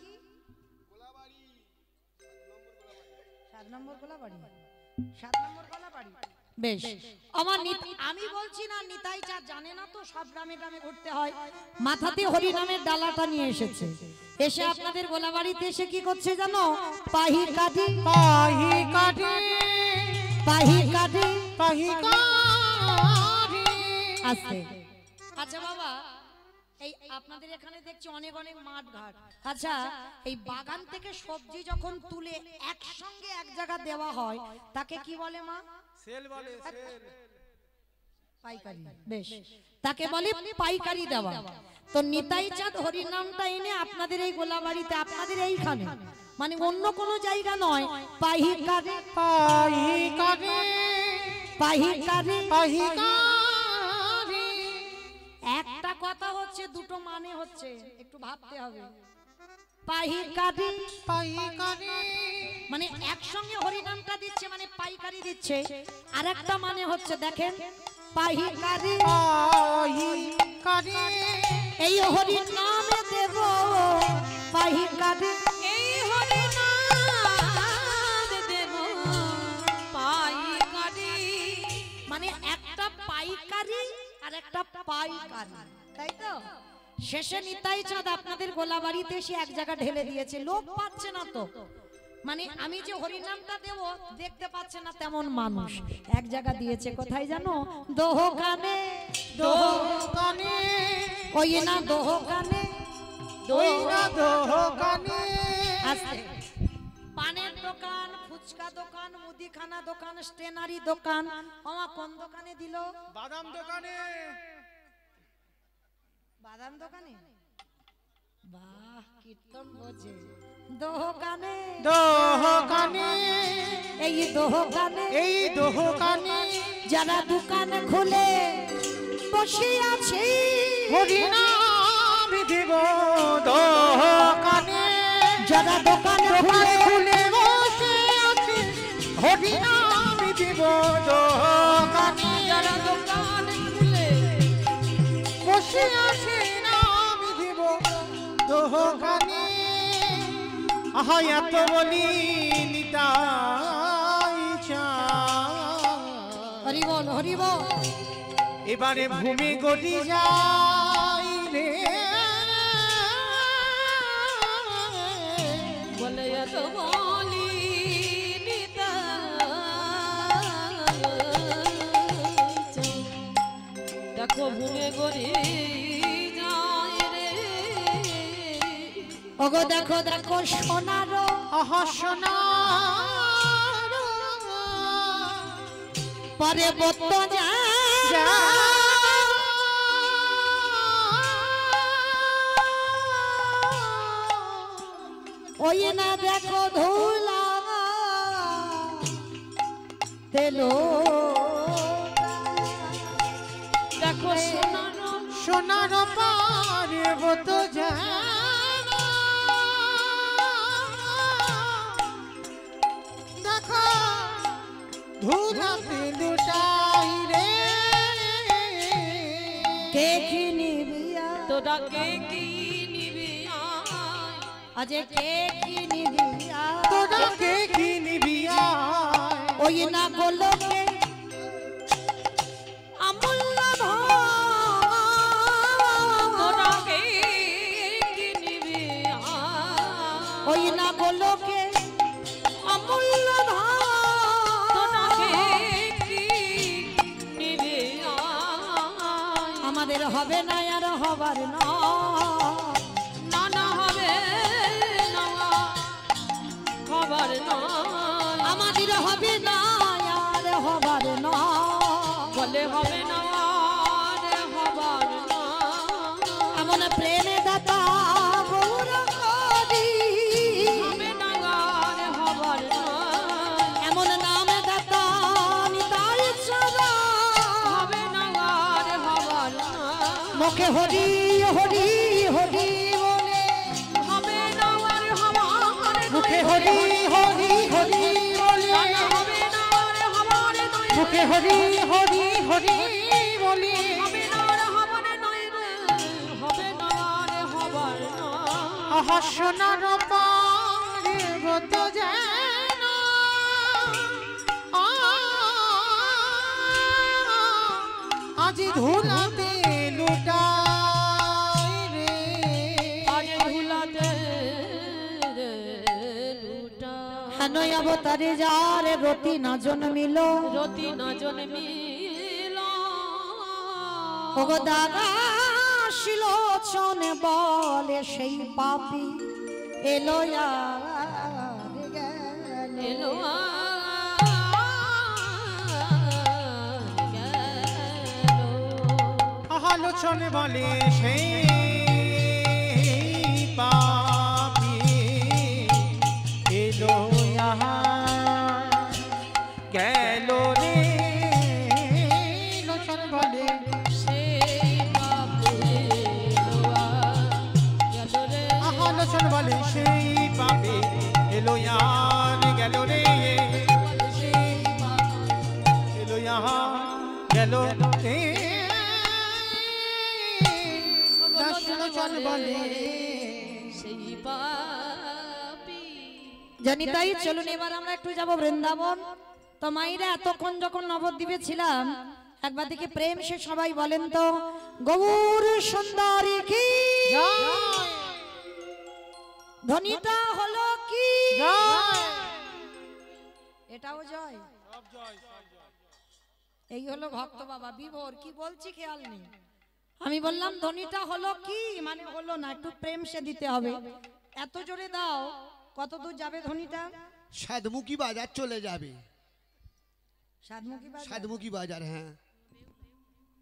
7 7 নম্বর গোলাবাড়ি 7 নম্বর গোলাবাড়ি বেশ আমার আমি বলছি না নিতাই চাঁদ জানে না তো সব গ্রামে গ্রামে ঘুরতে হয় মাথাতে হরি নামের ডালাটা নিয়ে এসেছে এসে আপনাদের গোলাবাড়িতে এসে কি করছে জানো পাহি কাটি পাহি কাটি পাহি কাটি পাহি কাটি আস্তে আচ্ছা বাবা এই আপনাদের এখানে দেখছি অনেক অনেক মাঠ ঘাট আচ্ছা এই বাগান থেকে সবজি যখন তুলে একসঙ্গে এক জায়গা দেওয়া হয় তাকে কি বলে মা সেল বলে সেল পাইকারি বেশ তাকে বলে পাইকারি দেওয়া তো নিতাই চাঁদ হরি নামটা এনে আপনাদের এই গোলাবাড়িতে আপনাদের এইখানে মানে অন্য কোনো জায়গা নয় পাইকারি পাহি কাটি পাইকারি পাহি কাটি একটা কথা হচ্ছে দুটো মানে হচ্ছে একটু ভাবতে হবে পাইকারি পাহি কাটি মানে একসঙ্গে হরিনামটা দিচ্ছে মানে পাইকারি দিচ্ছে আর একটা মানে হচ্ছে দেখেন পাইকারি পাহি কাটি এই হরি নামে দেব পাইকারি এই হরি নাম দেব পাইকারি মানে একটা পাইকারি আর একটা পাইকারি তাই তো শেষে নিতাই চাঁদ আপনাদের গোলাবাড়িতে এসে এক জায়গা ঢেলে দিয়েছে লোক পাচ্ছে না তো মানে আমি যে হরিনামটা দেব দেখতে পাচ্ছে না তেমন মানুষ এক জায়গা দিয়েছে কোথায় জানো দোকানে দোকানে ওই না দোকানে দইরা দোকানে আস্তে পানের দোকান ফুচকা দোকান মুদিখানা দোকান স্টেনারি দোকান আমার কোন দোকানে দিল বাদাম দোকানে বাদাম দোকানে বাহ কীর্তন বোঝে দোকানে দোকানে এই দোকানে এই দোকানে যারা দোকান খুলে বসে আছে হরি নাম দেব দোকানে যারা দোকান খুলে খুলে বসে আছে হরি নাম দেব দোকানে যারা দোকান খুলে বসে আছে নাম দেব দোকানে আহা এত বলি নিতাই চাঁদ হরি বল হরি বল এবারে ভূমি গড়ি যাই রে বলে এত বলি দেখো ভূমে গড়ি যায় রে ওগো দেখো দেখো সোনারো আহা সোনার পরে বত যা ওই না দেখো ধুলা তেলো দেখো সোনার সোনার পার্বত যা দেখো ধুলাতে লুটাই রে কে কি নিবিয়া তোরা কে কি নিবি আজ কে কি নিবিয়া তোরা কে কি নিবি ওই না গোলকে আমূল্য তোরা কে কি নিবি ওই না গোলকে অমূল্য তোরা কে কি নিবি আমাদের হবে না আর হবার না না না হবে না খবর না আমাদের হবে না আর হবার না বলে হবে না আর হবার না এমন প্রেমে দাতা গৌর করি হবে না আর হবার না এমন নামে দাতা নিতাই সদা হবে না আর হবার না মুখে হরি হরি হরি বলে হবে না আর হবার মুখে হরি হরি হরি বলে হবে না আর হবার নয় মুখে হরি হরি হরি বলি হবে না আর হবার নয় রে হবে না আর হবার না আহা সোনার পার্বত যেন নয় অবতারে যার রতি না জন্মিল রতি না জন্মিল ওগো দাদা শিলোচন বলে সেই পাপী এলো আর গেল। এলো আলোচনে বলে সেই পাপী এলো গেল রে। লোচন বলে সেই পাপী গেল রে। আলোচন বলে সেই পাপী এলো গেল রে। এলো গেল রে। সেই পাপী জানি তাই চলুন এবার আমরা একটু যাব বৃন্দাবন। তো মাইরা এতক্ষণ যখন নবদ্বীপে ছিলাম একবার দেখি প্রেম সে সবাই বলেন তো গৌর সুন্দরী কি ধ্বনিটা হলো কি এটাও জয়। এই হলো ভক্ত বাবা বিভোর কি বলছি খেয়াল নেই। আমি বললাম ধ্বনিটা হলো কি মানে হলো না, একটু প্রেম সে দিতে হবে। এত জোরে দাও কত দূর যাবে ধ্বনিটা? সাতমুখী বাজার চলে যাবে। সাতমুখী বাজার? সাতমুখী বাজার, হ্যাঁ।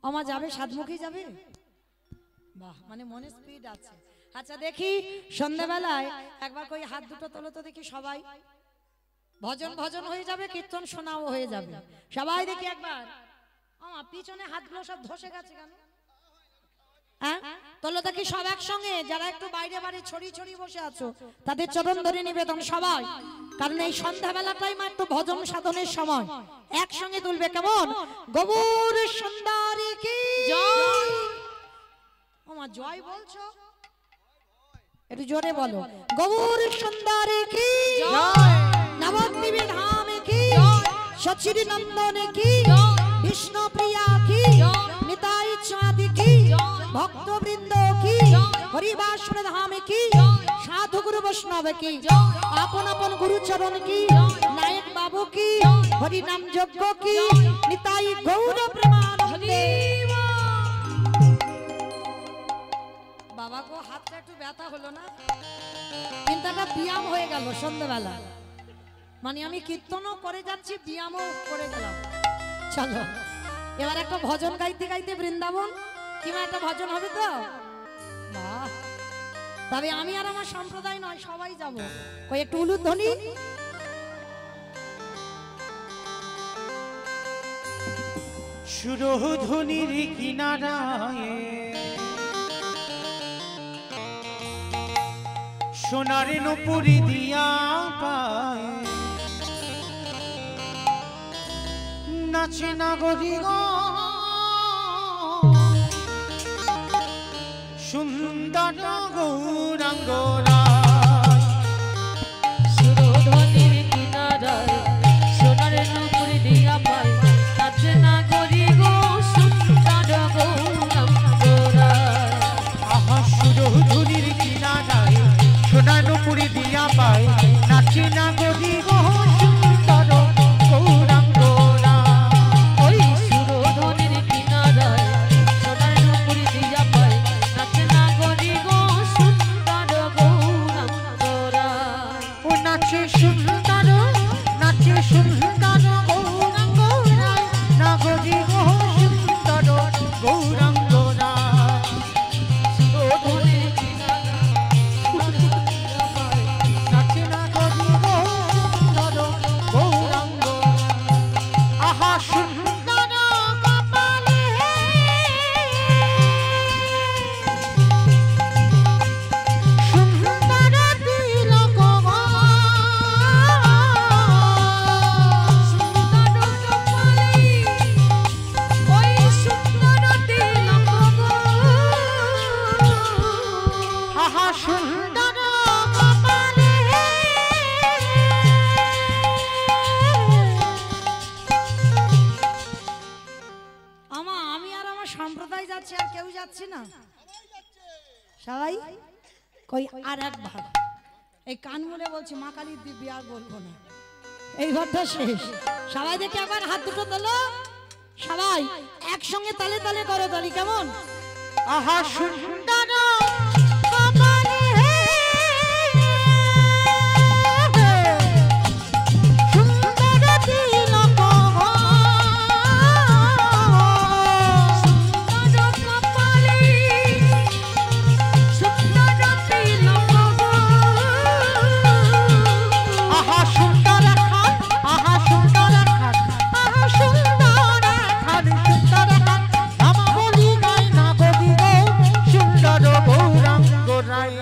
আমা যাবে সাতমুখী যাবে? বাহ, মানে মনে স্পিড আছে। আচ্ছা দেখি সন্ধ্যাবেলায় একবার কই হাত দুটো তোলো তো দেখি সবাই। ভজন ভজন হয়ে যাবে, কীর্তন শোনাও হয়ে যাবে। সবাই দেখি একবার। আমা পিছনে হাতগুলো সব ধসে গেছে কেন? হ্যাঁ তোলো দেখি সব একসঙ্গে। যারা একটু বাইরে বাড়ি ছড়ি ছড়ি বসে আছো তাদের চরণ ধরে নিবেদন সবাই, কারণ এই সন্ধ্যাবেলাটাই মা একটু ভজন সাধনের সময়। একসঙ্গে তুলবে কেমন? গৌর সুন্দরী কি জয়। ওমা জয় বলছো, একটু জোরে বলো। গৌর সুন্দরী কি জয়। নবদ্বীপে ধাম কি সচির নন্দন কি বিষ্ণু প্রিয়া কি নিতাই চাঁদ কি ভক্তবৃন্দ কি হরিবাসন ধাম কি সাধু গুরু বৈষ্ণব কি আপন আপন গুরুচরণ কি নায়ক বাবু কি হরি নাম যজ্ঞ কি নিতাই গৌর প্রেমানন্দে। বাবা গো হাতটা একটু ব্যথা হলো না, কিন্তু একটা ব্যায়াম হয়ে গেল সন্ধ্যাবেলা। মানে আমি কীর্তনও করে যাচ্ছি ব্যায়ামও করে গেলাম। চলো এবার একটা ভজন গাইতে গাইতে বৃন্দাবন কিংবা একটা ভজন হবে তো। বাহ, তবে আমি আর আমার সম্প্রদায় নয় সবাই যাব। ওই একটু উলুধ্বনি। সুরধ্বনির কিনারায় সোনার নুপুরি দিয়া পায় নাচে নাগরি গো সুন্দর গৌরাঙ্গরা। সুরধ্বনির কিনারায় সোনার নুপুর দিয়া পায় নাচে না করি গো সুন্দর গৌরাঙ্গরা। আহা সুরধ্বনির কিনারায় সোনার নুপুরি দিয়া পায় নাচে নাগরি গো সুন্দর গৌরাঙ্গরা। ওই সুরধ্বনির কিনারায় সোনার নুপুর দিয়া পায় নাচে না করি গো সুন্দর গৌরাঙ্গরা। ও নাচে সুন্দর গৌরাঙ্গরা নাগরি গো সুন্দর গৌরাঙ্গরা। সুরধ্বনির নাচে নাগরি গো সুন্দর গৌরাঙ্গরা। আহা সুন্দর কপালে সুন্দর তিলক গো সুন্দর কপালে ওই সুন্দর তিলক গো। আহা সুন্দর কপালে আমি আর আমার সম্প্রদায় যাচ্ছি, আর কেউ যাচ্ছে না। সবাই কই আর একবার এই কান মুলে বলছি মা কালীর দিব্যি আর বলবো না। এই ঘরটা শেষ। সবাই দেখে একবার হাত দুটো তোলো, সবাই একসঙ্গে তালে তালে করো তালি, কেমন? আহা সুন্দর কপালে হে সুন্দর তিলক সুন্দর কপালে সুন্দর তিলক আহা সুন্দর খান, আহা সুন্দর খান, আহা সুন্দর খান সুন্দর খান, আমা বলি গাই না গদি গো, সুন্দর গৌরাঙ্গ রায়।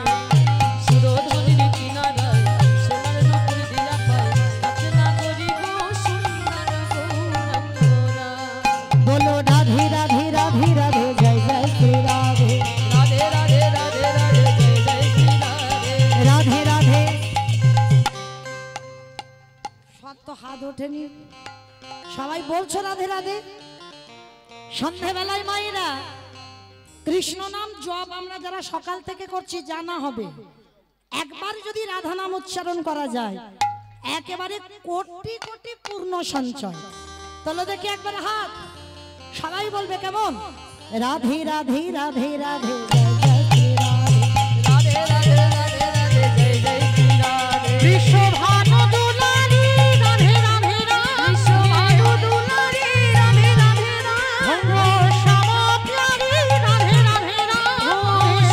সুরধনির কিনারায় সোনার নূপুর দিয়া পায়, কাছে না করিব সুন্দর গৌরাঙ্গরা। বলো রাধে রাধে রাধে রাধে জয় জয় শ্রী রাধে, রাধে রাধে রাধে রাধে জয় জয় শ্রী রাধে। রাধে রাধে। সব তো হাত ওঠেনি, সবাই বলছো রাধে রাধে। সন্ধ্যাবেলায় মায়েরা কৃষ্ণ নাম জপ আমরা যারা সকাল থেকে করছি জানা হবে, একবার যদি রাধা নাম উচ্চারণ করা যায় একেবারে কোটি কোটি পূর্ণ সঞ্চয়। তাহলে দেখি একবার হাত, সবাই বলবে কেমন? রাধে রাধে রাধে রাধে জয় জয় শ্রী রাধে, রাধে রাধে রাধে রাধে জয় জয় শ্রী রাধে। বিশ্বভানু দুলারি রাধে রাধে রাধে, বিশ্বভানু দুলারি রাধে রাধে রাধে। ভঙ্গ শ্যাম প্যারি রাধে রাধে রাধে,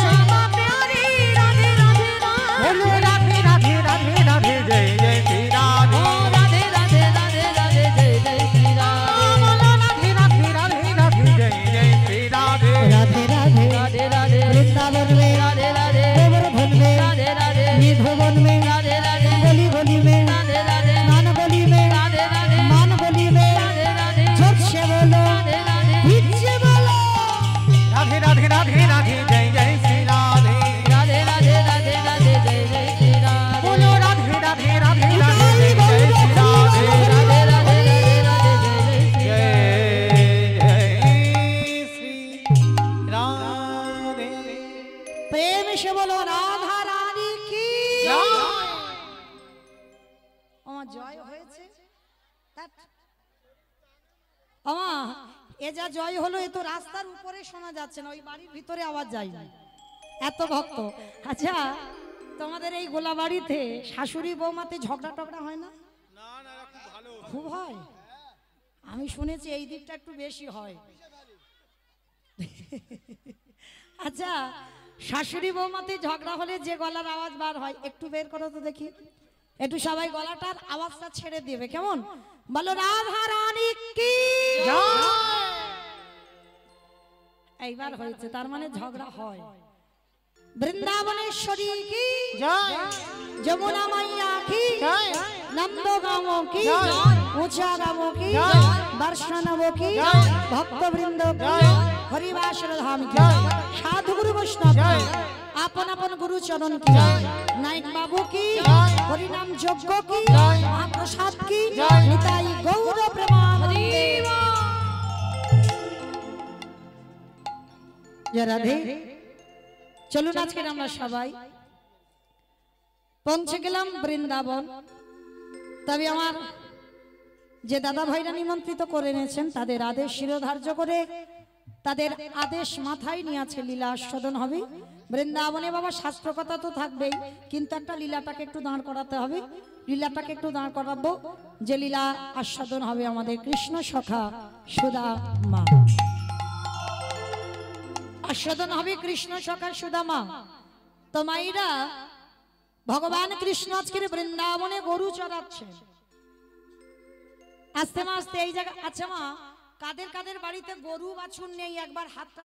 শ্যামা প্যারি রাধে রাধে রাধে। বলো রাধে রাধে রাধে রাধে জয় জয় শ্রী রাধে। রাধে রাধে রাধে রাধে জয় জয় শ্রী রাধে। বলো রাধে রাধে রাধে রাধে জয় জয় শ্রী রাধে। রাধে রাধে রাধে রাধে বৃন্দাবন में রাধে রাধে गोवर्धन में রাধে রাধে निधुवन में রাধে রাধে गली गली में রাধে রাধে मान गली में রাধে রাধে मान गली में রাধে রাধে जोर से बोलो রাধে রাধে पीछे बोलो রাধে রাধে রাধে রাধে জয় জয় শ্রী রাধে। রাধে রাধে রাধে রাধে জয় জয় শ্রী রাধে। বলো রাধে রাধে রাধে রাধে জয় জয় শ্রী রাধে। রাধে রাধে রাধে রাধে জয় জয় শ্রী জয় জয় শ্রী রাধে। प्रेम से बोलो राधा रानी की আমার জয় হয়েছে আমা এ যা জয় হলো এ তো রাস্তার উপরে শোনা যাচ্ছে না, ওই বাড়ির ভিতরে আওয়াজ যায় না, এত ভক্ত। আচ্ছা তোমাদের এই গোলাবাড়িতে শাশুড়ি বৌমাতে ঝগড়া টগড়া হয় না? খুব হয়, আমি শুনেছি এই দিকটা একটু বেশি হয়। আচ্ছা শাশুড়ি বৌমাতে ঝগড়া হলে যে গলার আওয়াজ বার হয় একটু বের করো তো দেখি, একটু সবাই গলাটার আওয়াজটা ছেড়ে দিবে, কেমন? বলো রাধা রানী কি এইবার হয়েছে, তার মানে ঝগড়া হয়। বৃন্দাবনেশ্বরী কি জয় যমুনা মাইয়া কি জয় নন্দগাঁও কি জয় ऊंचा गाँवों की जय दर्शनों की जय भक्त वृंद की जय हरिवासर धाम की जय साधु गुरु वैष्णव जय की अपन अपन गुरु चरण की जय नायक बाबू की जय हरिनाम यज्ञ की जय महाप्रसाद की जय निताई गौर प्रेमानंदे जय राधे। চলুন আজকে আমরা সবাই পৌঁছে গেলাম বৃন্দাবন। তবে আমার যে দাদা ভাইরা নিমন্ত্রিত করে এনেছেন তাদের আদেশ শিরোধার্য করে তাদের আদেশ মাথায় নিয়ে আছে লীলা আস্বাদন হবে বৃন্দাবনে। বাবা শাস্ত্র কথা তো থাকবেই, কিন্তু একটা লীলাটাকে একটু দাঁড় করাতে হবে, লীলাটাকে একটু দাঁড় করাবো, যে লীলা আস্বাদন হবে আমাদের কৃষ্ণ সখা সুদামা। আস্বাদন হবে কৃষ্ণ সখা সুদামা। তো মাইরা ভগবান কৃষ্ণ আজকের বৃন্দাবনে গরু চড়াচ্ছে। আস্তে আস্তে এই জায়গা। আচ্ছা মা, কাদের কাদের বাড়িতে গরু বাছুর নেই একবার হাতটা